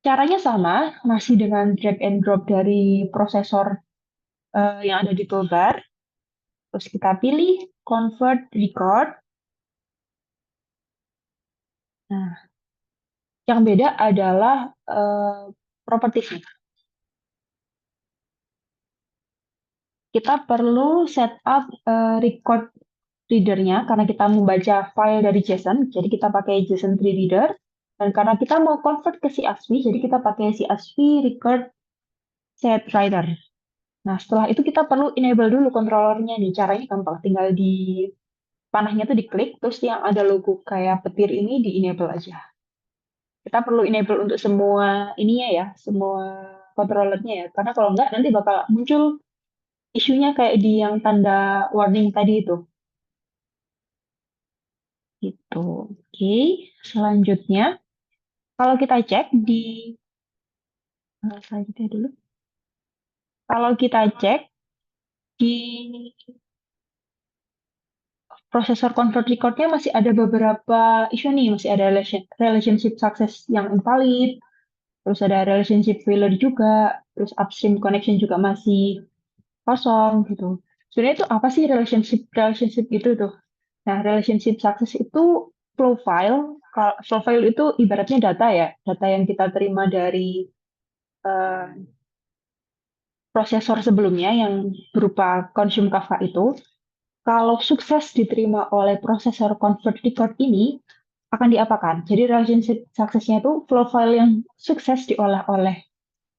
Caranya sama, masih dengan drag and drop dari prosesor yang ada di toolbar. Terus kita pilih convert record. Nah, yang beda adalah propertiesnya. Kita perlu setup record readernya karena kita membaca file dari JSON, jadi kita pakai JSON 3 reader. Dan karena kita mau convert ke CSV, jadi kita pakai CSV record set writer. Nah, setelah itu kita perlu enable dulu controllernya nih. Caranya gampang, tinggal di panahnya tuh diklik, terus yang ada logo kayak petir ini di enable aja. Kita perlu enable untuk semua ininya ya, semua controllernya ya. Karena kalau enggak nanti bakal muncul isunya kayak di yang tanda warning tadi itu. Gitu. Oke, selanjutnya kalau kita cek di selanjutnya dulu. Kalau kita cek di prosesor convert recordnya masih ada beberapa isu nih, masih ada relationship success yang invalid, terus ada relationship failure juga, terus upstream connection juga masih kosong gitu. Sebenarnya itu apa sih relationship itu tuh? Nah, relationship success itu flow file. Kalau flow file itu ibaratnya data ya, data yang kita terima dari eh, prosesor sebelumnya yang berupa consume Kafka itu. Kalau sukses diterima oleh prosesor convert record ini, akan diapakan? Jadi relationship success-nya itu flow file yang sukses diolah oleh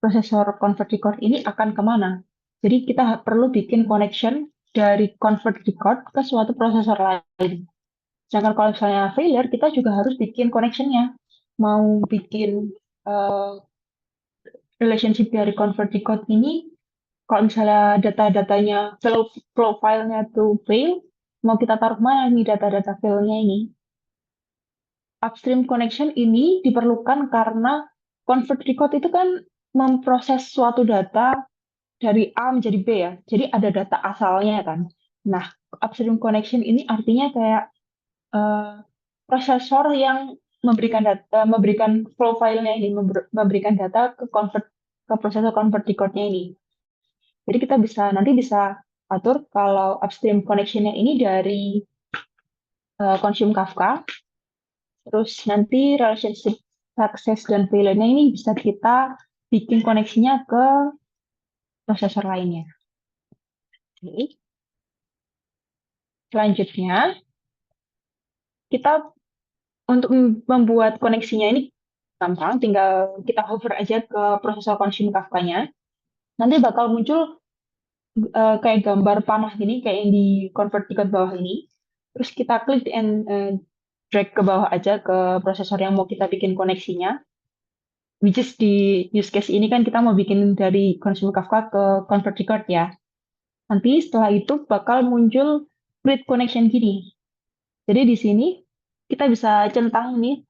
prosesor convert record ini akan kemana? Jadi kita perlu bikin connection dari convert record ke suatu prosesor lain. Sedangkan kalau misalnya failure, kita juga harus bikin connection-nya. Mau bikin relationship dari convert record ini, kalau misalnya data-datanya, flow file-nya tuh fail, mau kita taruh mana nih data-data fail-nya ini? Upstream connection ini diperlukan karena convert record itu kan memproses suatu data dari A menjadi B ya. Jadi ada data asalnya kan. Nah, upstream connection ini artinya kayak eh, prosesor yang memberikan data, memberikan flow filenya ini, memberikan data ke prosesor convert recordnya ini. Jadi kita nanti bisa atur kalau upstream connection-nya ini dari consume Kafka, terus nanti relationship success dan failure-nya ini bisa kita bikin koneksinya ke prosesor lainnya. Oke. Selanjutnya, kita untuk membuat koneksinya ini gampang, tinggal kita hover aja ke prosesor consume Kafka-nya. Nanti bakal muncul kayak gambar panah gini, kayak yang di convert tiket bawah ini. Terus kita klik and drag ke bawah aja ke prosesor yang mau kita bikin koneksinya. Which is di use case ini kan kita mau bikin dari consume Kafka ke convert record ya. Nanti setelah itu bakal muncul create connection gini. Jadi di sini kita bisa centang nih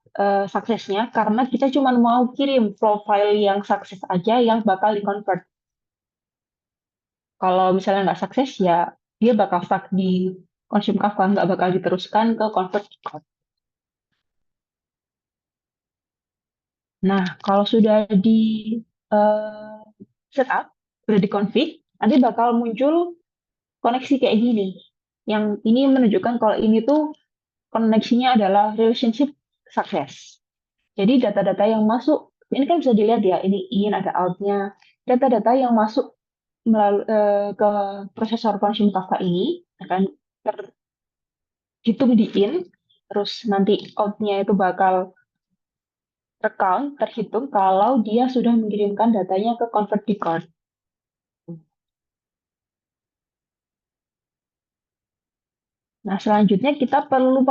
suksesnya karena kita cuma mau kirim profile yang sukses aja yang bakal di-convert. Kalau misalnya nggak sukses ya dia bakal stuck di consume Kafka, nggak bakal diteruskan ke convert record. Nah, kalau sudah di setup, sudah di-config, nanti bakal muncul koneksi kayak gini. Yang ini menunjukkan kalau ini tuh koneksinya adalah relationship success. Jadi data-data yang masuk, ini kan bisa dilihat ya, ini in, ada out-nya. Data-data yang masuk melalui ke prosesor consume Kafka ini akan terhitung di in, terus nanti out-nya itu bakal terhitung kalau dia sudah mengirimkan datanya ke convert record. Nah, selanjutnya kita perlu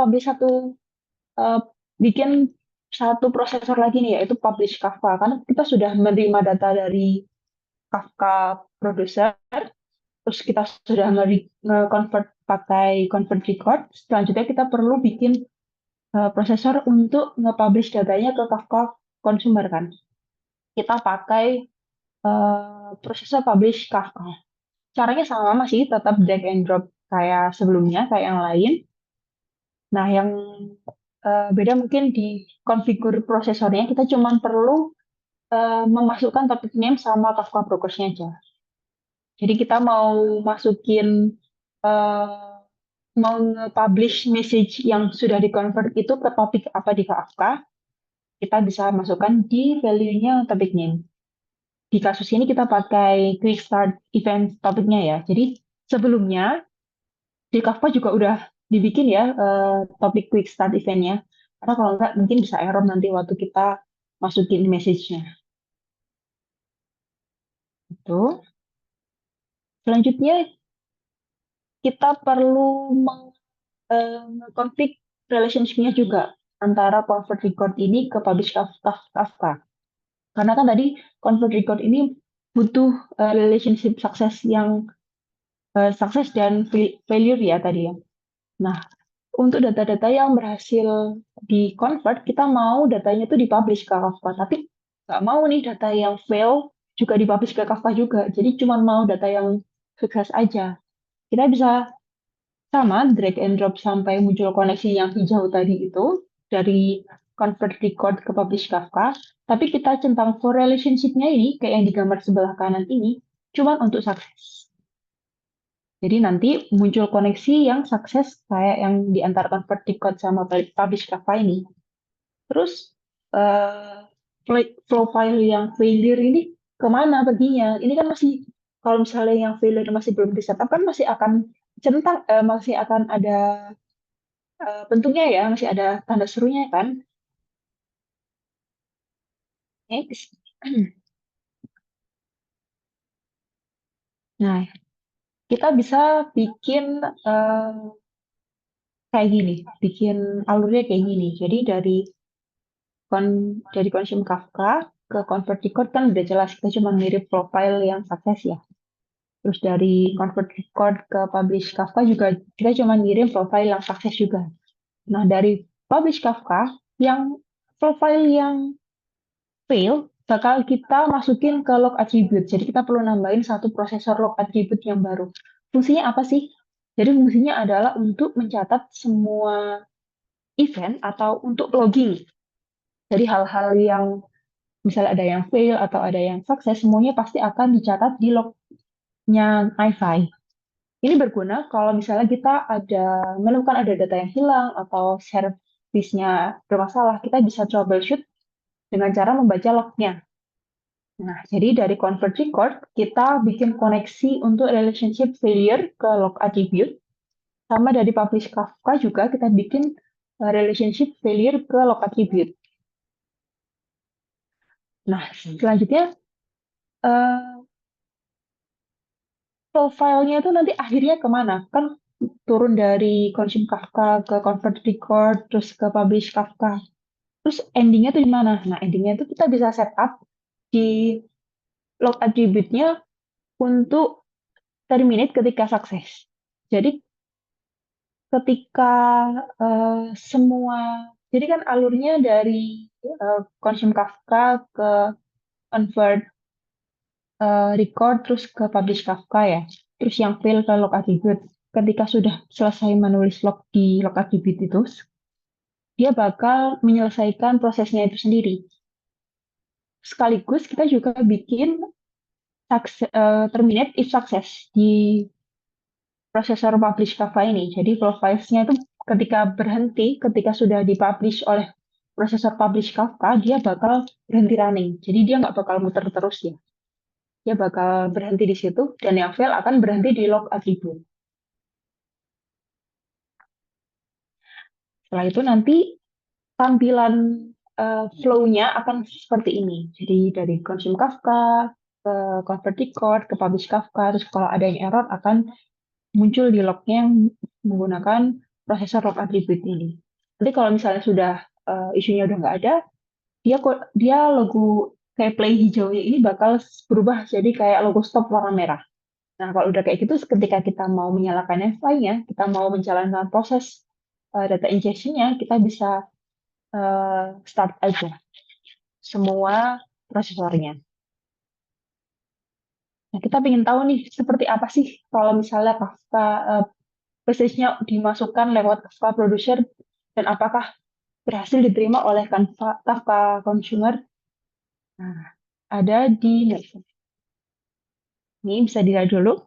bikin satu prosesor lagi nih, yaitu publish Kafka. Karena kita sudah menerima data dari Kafka producer, terus kita sudah nge-convert pakai convert record. Selanjutnya kita perlu bikin prosesor untuk nge-publish datanya ke Kafka consumer kan. Kita pakai prosesor publish Kafka. Caranya sama masih tetap drag and drop kayak sebelumnya, kayak yang lain. Nah, yang beda mungkin di konfigur prosesornya, kita cuma perlu memasukkan topic name sama Kafka Brokersnya aja. Jadi kita mau masukin mau nge-publish message yang sudah di-convert itu ke topik apa di Kafka, kita bisa masukkan di value-nya topic name. Di kasus ini kita pakai quick start event topiknya ya. Jadi sebelumnya di Kafka juga udah dibikin ya topik quick start event-nya. Karena kalau enggak mungkin bisa error nanti waktu kita masukin message-nya. Itu. Selanjutnya kita perlu mengkonfig relationship-nya juga antara convert record ini ke publish Kafka. Karena kan tadi convert record ini butuh relationship sukses yang sukses dan failure ya tadi ya. Nah, untuk data-data yang berhasil di-convert, kita mau datanya itu di-publish ke Kafka. Tapi nggak mau nih data yang fail juga di-publish ke Kafka juga. Jadi cuma mau data yang sukses aja. Kita bisa sama drag and drop sampai muncul koneksi yang hijau tadi itu dari convert record ke publish Kafka. Tapi kita centang for relationship-nya ini, kayak yang di gambar sebelah kanan ini, cuma untuk sukses. Jadi nanti muncul koneksi yang sukses kayak yang di antara convert record sama publish Kafka ini. Terus flow file yang failure ini kemana perginya? Ini kan masih, kalau misalnya yang failure masih belum di setup kan masih akan masih akan ada bentuknya ya, masih ada tanda serunya kan? Next. Nah, kita bisa bikin kayak gini, bikin alurnya kayak gini. Jadi dari consume Kafka ke convert record kan udah jelas kita cuma ngirim profile yang sukses ya. Terus dari convert record ke publish Kafka juga kita cuma ngirim profile yang sukses juga. Nah, dari publish Kafka yang profile yang fail bakal kita masukin ke log attribute. Jadi kita perlu nambahin satu prosesor log attribute yang baru. Fungsinya apa sih? Jadi fungsinya adalah untuk mencatat semua event atau untuk logging. Jadi hal-hal yang misalnya ada yang fail atau ada yang sukses, semuanya pasti akan dicatat di lognya NiFi. Ini berguna kalau misalnya kita menemukan ada data yang hilang atau servisnya bermasalah, kita bisa troubleshoot dengan cara membaca lognya. Nah, jadi dari convert record, kita bikin koneksi untuk relationship failure ke log attribute. Sama dari publish Kafka juga kita bikin relationship failure ke log attribute. Nah, selanjutnya profilnya itu nanti akhirnya kemana? Kan turun dari consume Kafka ke convert record, terus ke publish Kafka. Terus endingnya tuh di mana? Nah, endingnya itu kita bisa setup di log attribute-nya untuk terminate ketika sukses. Jadi ketika jadi kan alurnya dari consume Kafka ke convert record terus ke publish Kafka ya. Terus yang fail ke log attribute. Ketika sudah selesai menulis log di log attribute itu, dia bakal menyelesaikan prosesnya itu sendiri. Sekaligus kita juga bikin terminate if success di prosesor publish Kafka ini. Jadi profilesnya itu ketika sudah dipublish oleh prosesor publish Kafka, dia bakal berhenti running. Jadi dia nggak bakal muter terus ya. Dia bakal berhenti di situ, dan yang fail akan berhenti di log attribute. Setelah itu nanti tampilan flow-nya akan seperti ini. Jadi dari consume Kafka, ke convert record, ke publish Kafka, terus kalau ada yang error akan muncul di lognya yang menggunakan prosesor log attribute ini. Nanti kalau misalnya sudah isunya udah nggak ada, dia logo kayak play hijaunya ini bakal berubah jadi kayak logo stop warna merah. Nah, kalau udah kayak gitu, ketika kita mau menyalakan FI-nya, kita mau menjalankan proses data ingestion-nya, kita bisa start aja semua prosesornya. Nah, kita ingin tahu nih, seperti apa sih kalau misalnya Kafka message-nya dimasukkan lewat Kafka Producer, dan apakah berhasil diterima oleh Kafka Consumer. Nah, ada di next. Ini bisa dilihat dulu.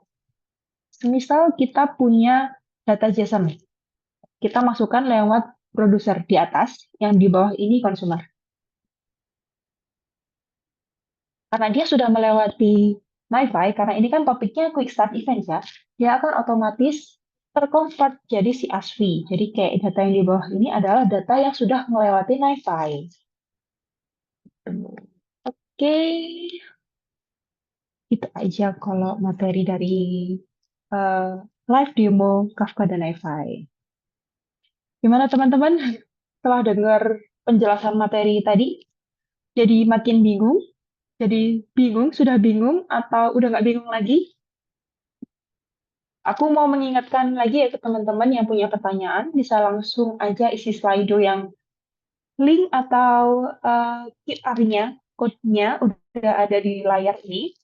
Semisal kita punya data JSON, kita masukkan lewat produser di atas, yang di bawah ini consumer. Karena dia sudah melewati NiFi, karena ini kan topiknya quick start event ya, dia akan otomatis terconvert jadi CSV. Jadi kayak data yang di bawah ini adalah data yang sudah melewati NiFi. Oke, itu aja kalau materi dari eh, live demo Kafka dan NiFi. Gimana teman-teman? Setelah dengar penjelasan materi tadi, jadi makin bingung? Jadi bingung, sudah bingung, atau udah nggak bingung lagi? Aku mau mengingatkan lagi ya ke teman-teman yang punya pertanyaan, bisa langsung aja isi Slido yang link atau QR-nya, code-nya udah ada di layar ini.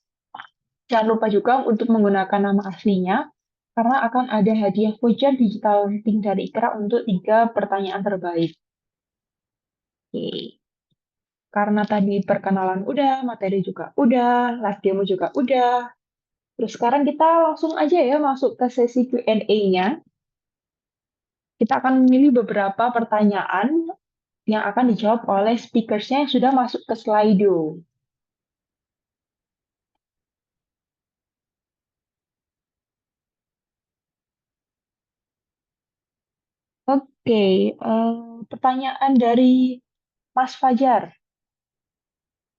Jangan lupa juga untuk menggunakan nama aslinya, karena akan ada hadiah voucher digital rating dari Ikra untuk 3 pertanyaan terbaik. Oke. Karena tadi perkenalan udah, materi juga udah, live demo juga udah. Terus sekarang kita langsung aja ya masuk ke sesi Q&A-nya. Kita akan memilih beberapa pertanyaan yang akan dijawab oleh speakersnya yang sudah masuk ke Slido. Oke, pertanyaan dari Mas Fajar.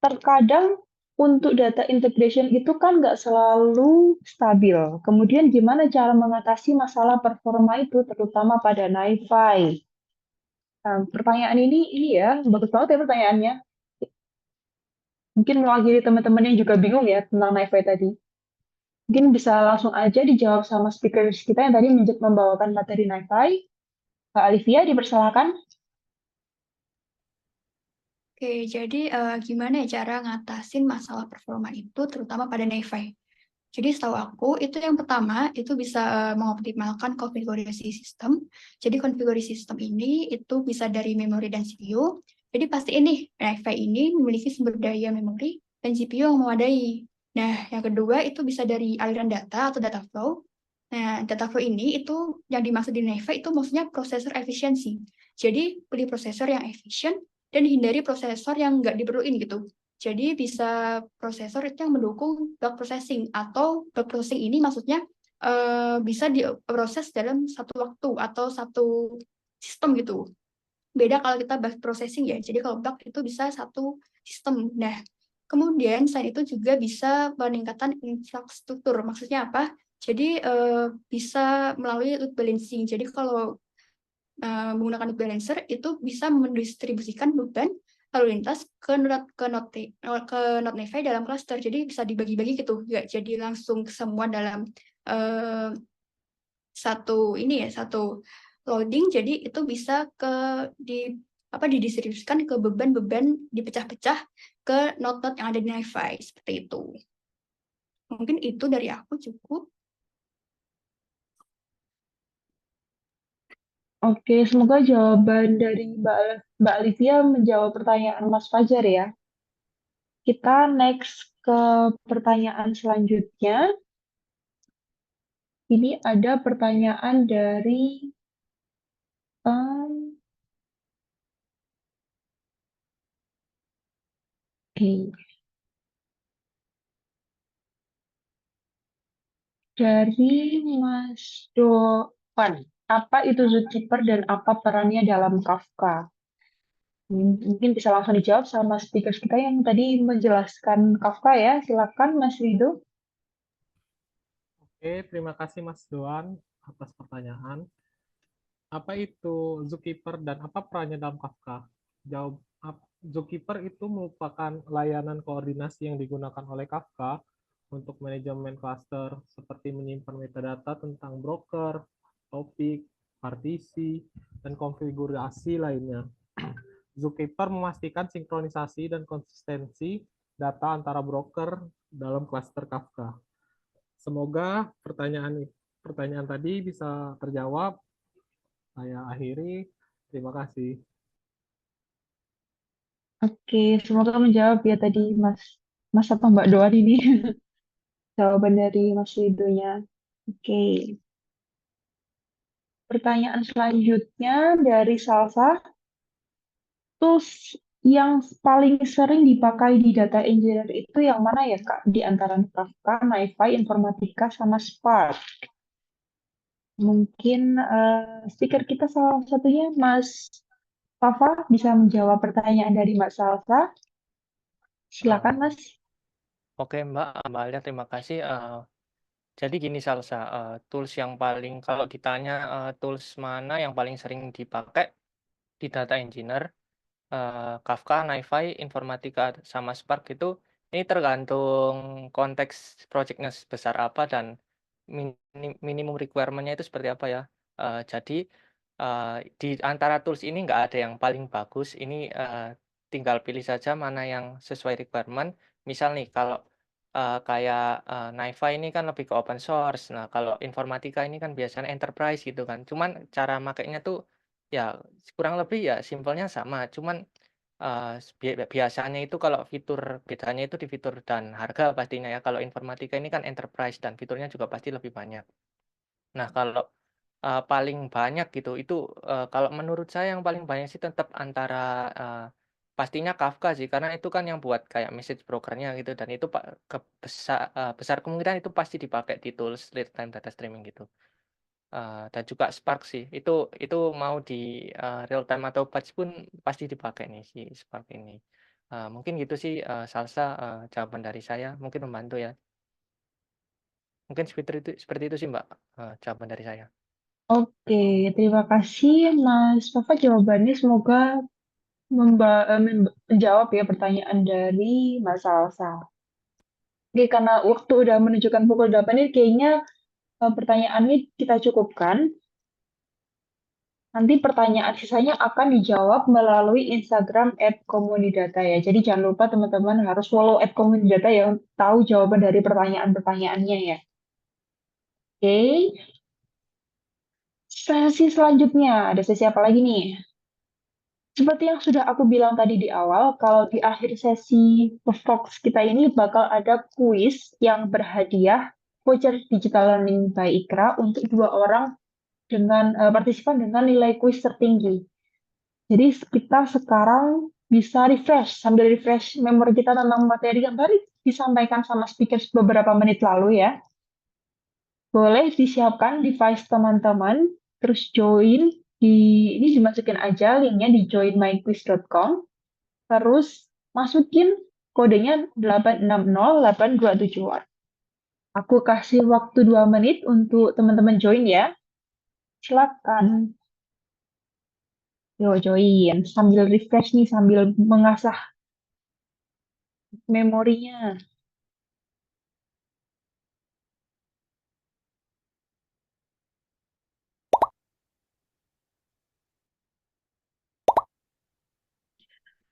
Terkadang untuk data integration itu kan nggak selalu stabil. Kemudian gimana cara mengatasi masalah performa itu, terutama pada NiFi? Pertanyaan ini ya, bagus banget ya pertanyaannya. Mungkin mewakili teman-teman yang juga bingung ya tentang NiFi tadi. Mungkin bisa langsung aja dijawab sama speakers kita yang tadi membawakan materi NiFi. Kak Alivia, dipersilakan. Oke, jadi gimana ya cara ngatasin masalah performa itu terutama pada NiFi? Jadi setahu aku itu yang pertama itu bisa mengoptimalkan konfigurasi sistem. Jadi konfigurasi sistem ini itu bisa dari memori dan CPU. Jadi pasti ini NiFi ini memiliki sumber daya memori dan CPU yang memadai. Nah, yang kedua itu bisa dari aliran data atau data flow. Nah, data flow ini itu yang dimaksud di NiFi itu maksudnya prosesor efisiensi. Jadi pilih prosesor yang efisien dan hindari prosesor yang nggak diperluin gitu. Jadi bisa prosesor itu yang mendukung bulk processing atau bulk processing ini maksudnya bisa diproses dalam satu waktu atau satu sistem gitu. Beda kalau kita batch processing ya. Jadi kalau bulk itu bisa satu sistem. Nah, kemudian selain itu juga bisa peningkatan infrastruktur. Maksudnya apa? Jadi bisa melalui load balancing. Jadi kalau menggunakan load balancer itu bisa mendistribusikan beban lalu lintas ke node NiFi dalam cluster. Jadi bisa dibagi-bagi gitu, nggak jadi langsung semua dalam satu loading. Jadi itu bisa didistribusikan ke beban-beban dipecah-pecah ke node-node yang ada di NiFi seperti itu. Mungkin itu dari aku cukup. Oke, semoga jawaban dari Mbak Alivia menjawab pertanyaan Mas Fajar ya. Kita next ke pertanyaan selanjutnya. Ini ada pertanyaan dari um, oke, dari Mas Doan. Apa itu zookeeper dan apa perannya dalam Kafka? Mungkin bisa langsung dijawab sama speaker kita yang tadi menjelaskan Kafka ya. Silakan Mas Rido. Oke, terima kasih Mas Doan atas pertanyaan. Apa itu Zookeeper dan apa perannya dalam Kafka? Zookeeper itu merupakan layanan koordinasi yang digunakan oleh Kafka untuk manajemen cluster seperti menyimpan metadata tentang broker, topik, partisi, dan konfigurasi lainnya. Zookeeper memastikan sinkronisasi dan konsistensi data antara broker dalam cluster Kafka. Semoga pertanyaan tadi bisa terjawab. Saya akhiri. Terima kasih. Oke, semoga menjawab ya tadi Mas atau Mbak Doan ini. jawaban dari Mas Ridonya. Oke. Pertanyaan selanjutnya dari Salsa. Tools yang paling sering dipakai di data engineer itu yang mana ya, Kak? Di antara Kafka, NiFi, Informatika, sama Spark. Mungkin speaker kita salah satunya, Mas Fafa, bisa menjawab pertanyaan dari Mbak Salsa. Silakan, Mas. Oke Mbak Alia, terima kasih. Jadi gini Salsa, tools yang paling kalau ditanya tools mana yang paling sering dipakai di data engineer, Kafka, NiFi, Informatika, sama Spark itu ini tergantung konteks projectnya sebesar apa dan minimum requirement-nya itu seperti apa ya. Jadi di antara tools ini nggak ada yang paling bagus. Ini tinggal pilih saja mana yang sesuai requirement. Misal nih kalau kayak NiFi ini kan lebih ke open source. Nah kalau Informatika ini kan biasanya enterprise gitu kan. Cuman cara makainya tuh ya kurang lebih ya simpelnya sama. Cuman biasanya itu kalau fitur bedanya itu di fitur dan harga pastinya ya. Kalau Informatika ini kan enterprise dan fiturnya juga pasti lebih banyak. Nah kalau paling banyak gitu itu kalau menurut saya yang paling banyak sih tetap antara pastinya Kafka sih karena itu kan yang buat kayak message brokernya gitu dan itu besar kemungkinan itu pasti dipakai di tools real time data streaming gitu. Dan juga Spark sih itu mau di real time atau batch pun pasti dipakai nih si Spark ini. Mungkin gitu sih Salsa, jawaban dari saya mungkin membantu ya. Mungkin seperti itu sih Mbak, jawaban dari saya. Oke, terima kasih Mas Fafa jawabannya. Semoga menjawab ya pertanyaan dari Mbak Salsa. Oke, karena waktu udah menunjukkan pukul 8 ini, kayaknya pertanyaan ini kita cukupkan. Nanti pertanyaan sisanya akan dijawab melalui Instagram @komunidata ya. Jadi jangan lupa teman-teman harus follow @komunidata ya untuk tahu jawaban dari pertanyaan-pertanyaannya ya. Oke, sesi selanjutnya. Ada sesi apa lagi nih? Seperti yang sudah aku bilang tadi di awal, kalau di akhir sesi Vox kita ini bakal ada kuis yang berhadiah voucher digital learning by Ikra untuk 2 orang dengan partisipan dengan nilai kuis tertinggi. Jadi kita sekarang bisa refresh, sambil refresh memori kita tentang materi yang tadi disampaikan sama speaker beberapa menit lalu ya. Boleh disiapkan device teman-teman, terus join ini dimasukin aja linknya di joinmyquiz.com, terus masukin kodenya 860 827. Aku kasih waktu 2 menit untuk teman-teman join ya. Silakan. Yo, join. Sambil refresh nih, sambil mengasah memorinya.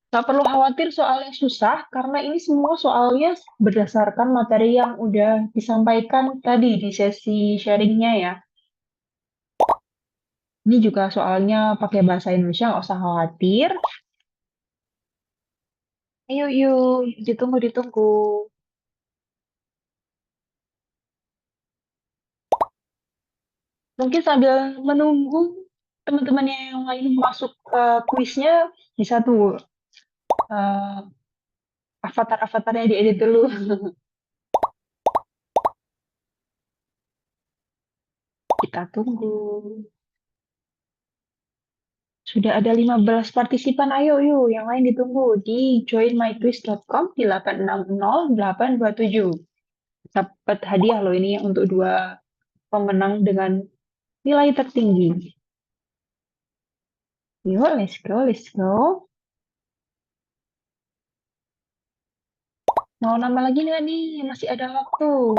Nggak perlu khawatir soalnya susah, karena ini semua soalnya berdasarkan materi yang udah disampaikan tadi di sesi sharingnya ya. Ini juga soalnya pakai bahasa Indonesia, nggak usah khawatir. Ayo, yuk, ditunggu, ditunggu. Mungkin sambil menunggu teman-teman yang lain masuk kuisnya, bisa tuh eh, avatar-avatarnya diedit dulu. Kita tunggu. Sudah ada 15 partisipan, ayo yuk, yang lain ditunggu di joinmyquiz.com di 860 827. Dapat hadiah loh ini untuk 2 pemenang dengan nilai tertinggi. Yuk, let's go, let's go. Mau nambah lagi nggak nih? Masih ada waktu.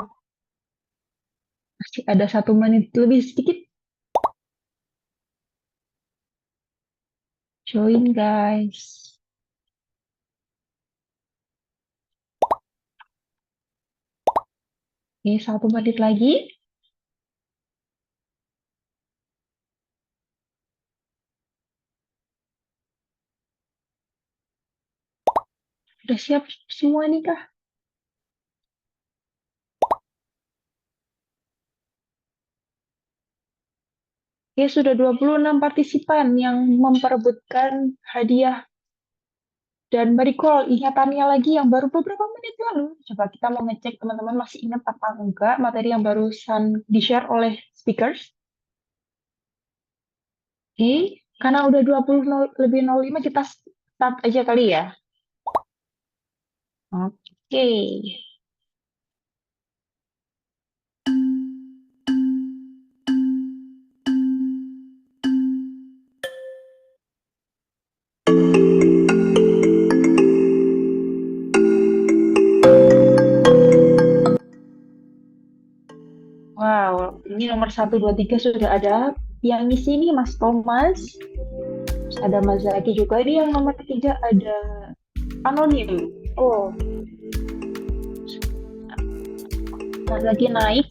Masih ada 1 menit lebih sedikit. Join, guys. Oke, 1 menit lagi. Udah siap semua nih, Kak? Oke, sudah 26 partisipan yang memperebutkan hadiah. Dan recall ingatannya lagi yang baru beberapa menit lalu. Coba kita mau ngecek teman-teman masih ingat apa enggak materi yang barusan di-share oleh speakers. Oke, karena udah 20 lebih 05 kita start aja kali ya. Oke. Wow, ini nomor 1, 2, 3 sudah ada. Yang ngisi ini Mas Thomas. Terus ada Mas Zaki juga. Ini yang nomor 3 ada Anonim. Oh, Mas Zaki naik.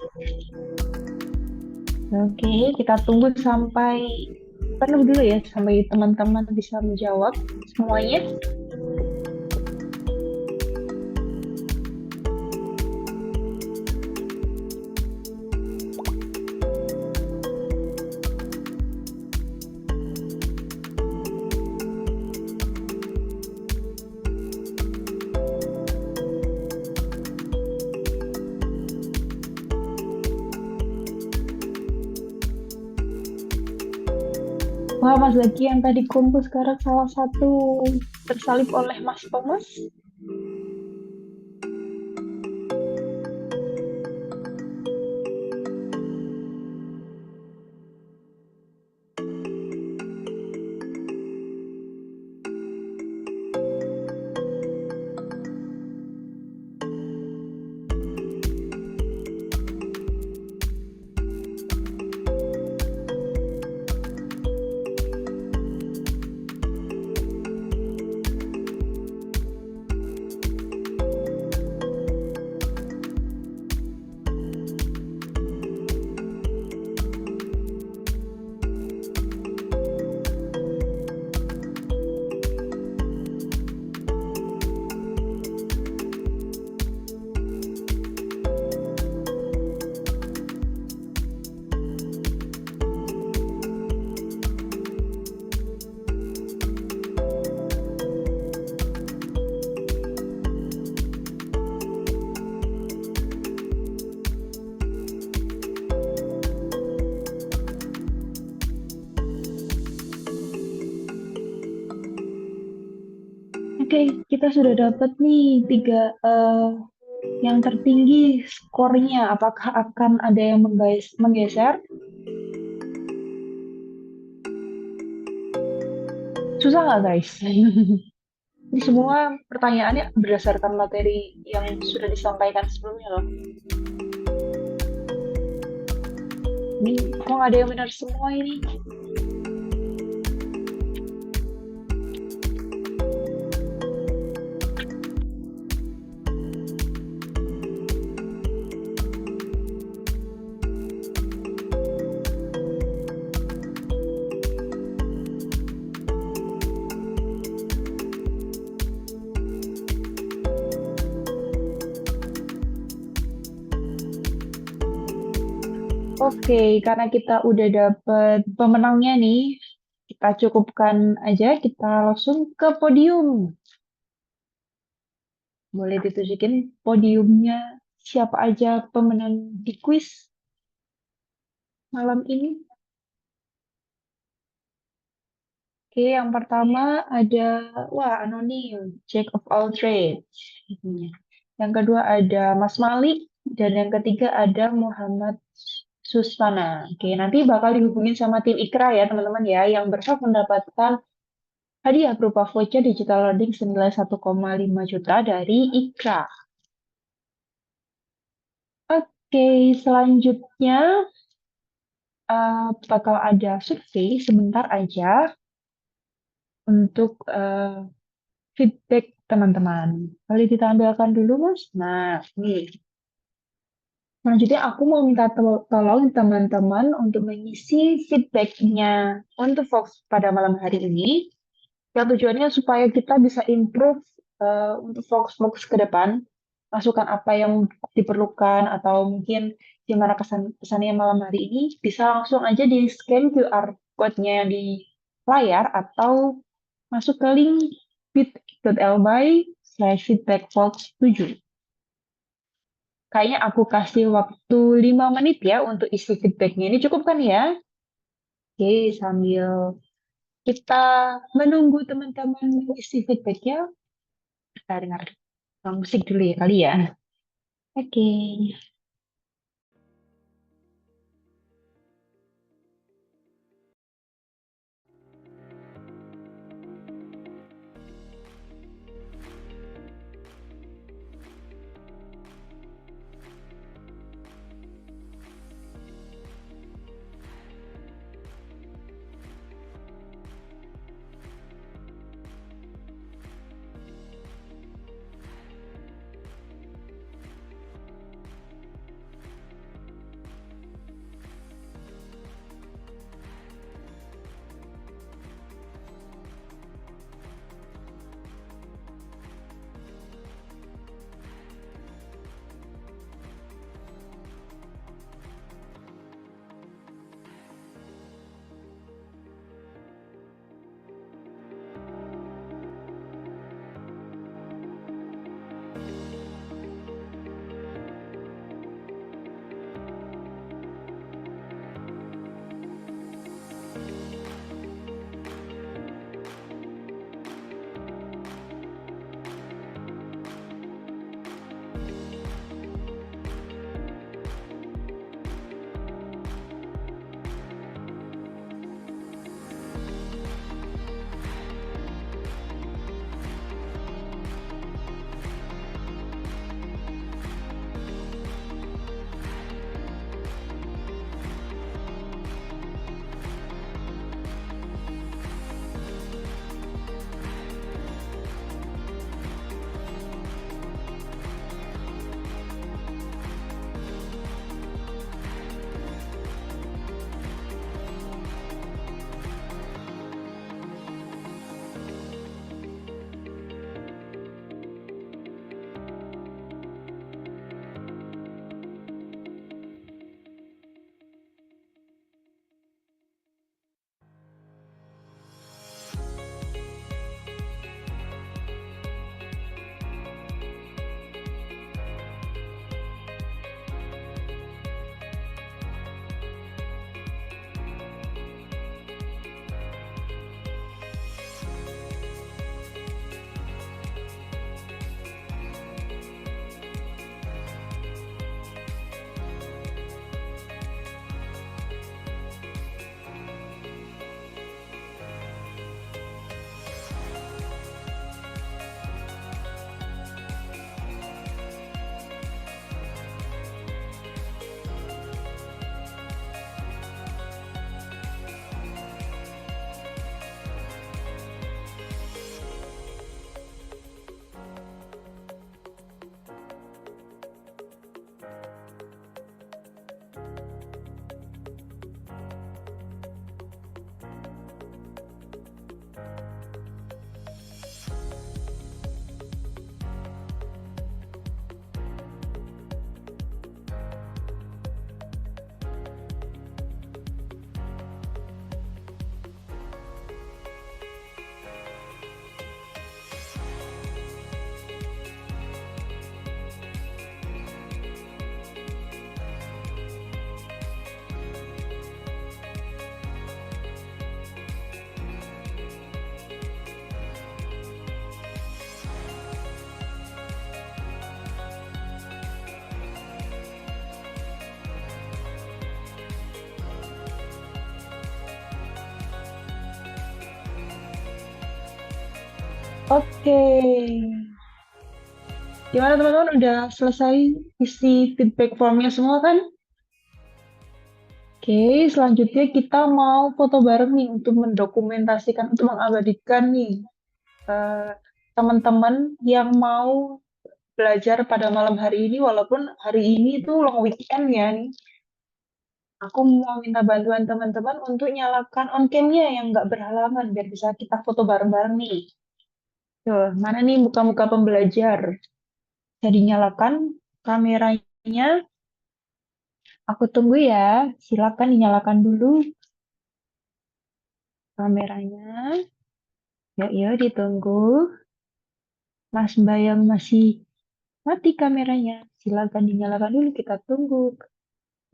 Oke, kita tunggu sampai penuh dulu ya, sampai teman-teman bisa menjawab semuanya. Wah, Mas Zaki yang tadi kumpul sekarang salah satu tersalib oleh Mas Thomas. Oke, kita sudah dapat nih 3 yang tertinggi skornya. Apakah akan ada yang menggeser? Susah nggak guys? Ini semua pertanyaannya berdasarkan materi yang sudah disampaikan sebelumnya loh. Ini kok nggak ada yang benar semua ini? Oke, karena kita udah dapet pemenangnya nih, kita cukupkan aja, kita langsung ke podium. Boleh ditunjukin podiumnya siapa aja pemenang di kuis malam ini? Oke, yang pertama ada, wah anonim, Jack of all trades. Yang kedua ada Mas Malik, dan yang ketiga ada Muhammad Susana. Oke, nanti bakal dihubungin sama tim Ikra ya teman-teman ya, yang berhak mendapatkan hadiah berupa voucher digital learning senilai 1,5 juta dari Ikra. Oke, selanjutnya bakal ada survei sebentar aja untuk feedback teman-teman. Boleh ditampilkan dulu, Mas? Nah, nih. Selanjutnya aku mau minta tolong teman-teman untuk mengisi feedback-nya untuk Fox pada malam hari ini. Yang tujuannya supaya kita bisa improve untuk Fox ke depan. masukan apa yang diperlukan atau mungkin gimana pesannya malam hari ini, bisa langsung aja di scan QR code-nya yang di layar atau masuk ke link bit.ly/feedbackbox7. Kayaknya aku kasih waktu 5 menit ya untuk isi feedbacknya. Ini cukup kan ya? Oke, sambil kita menunggu teman-teman isi feedbacknya, kita dengar musik dulu ya kali ya. Oke. Oke. Gimana teman-teman? Udah selesai isi feedback formnya semua kan? Oke, selanjutnya kita mau foto bareng nih untuk mendokumentasikan, untuk mengabadikan nih eh, teman-teman yang mau belajar pada malam hari ini, walaupun hari ini tuh long weekend ya nih. Aku mau minta bantuan teman-teman untuk nyalakan on cam-nya yang nggak berhalangan biar bisa kita foto bareng-bareng nih. Tuh, mana nih muka-muka pembelajar? Bisa dinyalakan kameranya. Aku tunggu ya. Silakan dinyalakan dulu kameranya. Yuk, ditunggu. Mas Bayang masih mati kameranya. Silakan dinyalakan dulu, kita tunggu.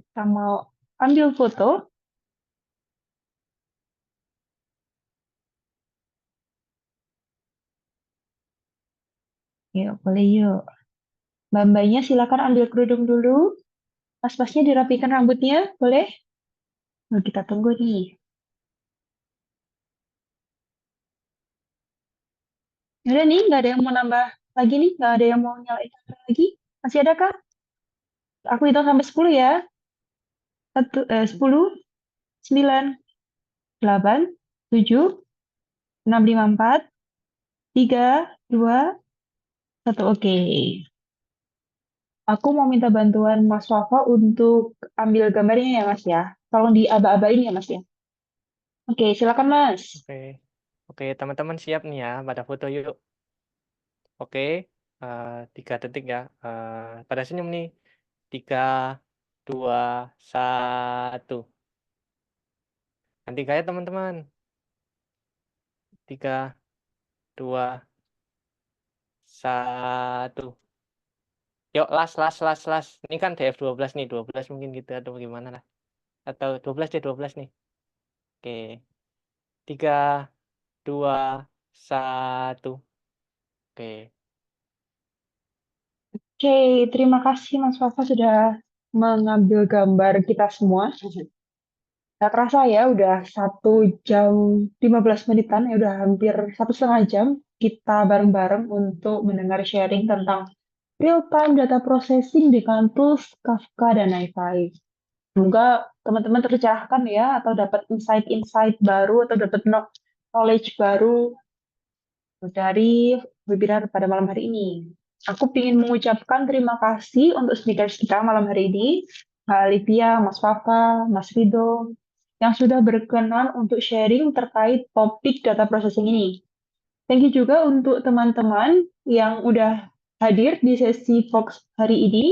Kita mau ambil foto. Yuk, boleh yuk. Mbak-mbaknya silakan ambil kerudung dulu. Mas-masnya dirapikan rambutnya, boleh? Nah, kita tunggu nih. Udah nih, nggak ada yang mau nambah lagi nih, nggak ada yang mau nyalain kamera lagi. Masih ada kah? Aku hitung sampai 10 ya. 10, 9, 8, 7, 6, 5, 4, 3, 2, 1. Oke. Aku mau minta bantuan Mas Wafa untuk ambil gambarnya ya, Mas ya. Tolong diaba-abain ya, Mas ya. Oke, silakan Mas. Oke. Oke, teman-teman siap nih ya pada foto yuk. Oke, 3 detik ya. Pada senyum nih. 3, 2, 1. Ganti gaya teman-teman. 3, 2, 1. Yuk, las. Ini kan DF12 nih, 12 mungkin gitu atau gimana lah. Atau 12 deh, 12 nih. Oke. 3, 2, 1. Oke. Oke, terima kasih Mas Wafa sudah mengambil gambar kita semua. Gak kerasa ya, udah 1 jam 15 menitan, ya udah hampir 1,5 jam kita bareng-bareng untuk mendengar sharing tentang real-time data processing dengan tools Kafka dan NiFi. Semoga teman-teman tercerahkan ya, atau dapat insight-insight baru, atau dapat knowledge baru dari webinar pada malam hari ini. Aku ingin mengucapkan terima kasih untuk speakers kita malam hari ini, Mbak Olivia, Mas Fafa, Mas Rido, yang sudah berkenan untuk sharing terkait topik data processing ini. Thank you juga untuk teman-teman yang udah hadir di sesi Fox hari ini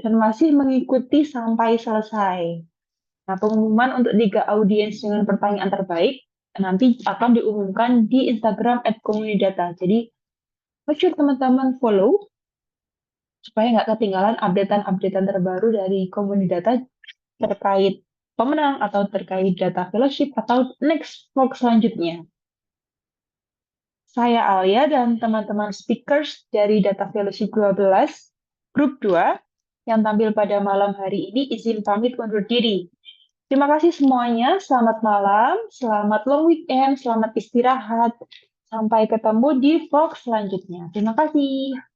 dan masih mengikuti sampai selesai. Nah, pengumuman untuk 3 audiens dengan pertanyaan terbaik nanti akan diumumkan di Instagram @komunidata. Jadi, make sure teman-teman follow supaya nggak ketinggalan updatean-updatean terbaru dari Komunidata terkait pemenang atau terkait data fellowship atau next vlog selanjutnya. Saya Alia dan teman-teman speakers dari Data Fellowship 12, Grup 2, yang tampil pada malam hari ini izin pamit undur diri. Terima kasih semuanya, selamat malam, selamat long weekend, selamat istirahat. Sampai ketemu di vlog selanjutnya. Terima kasih.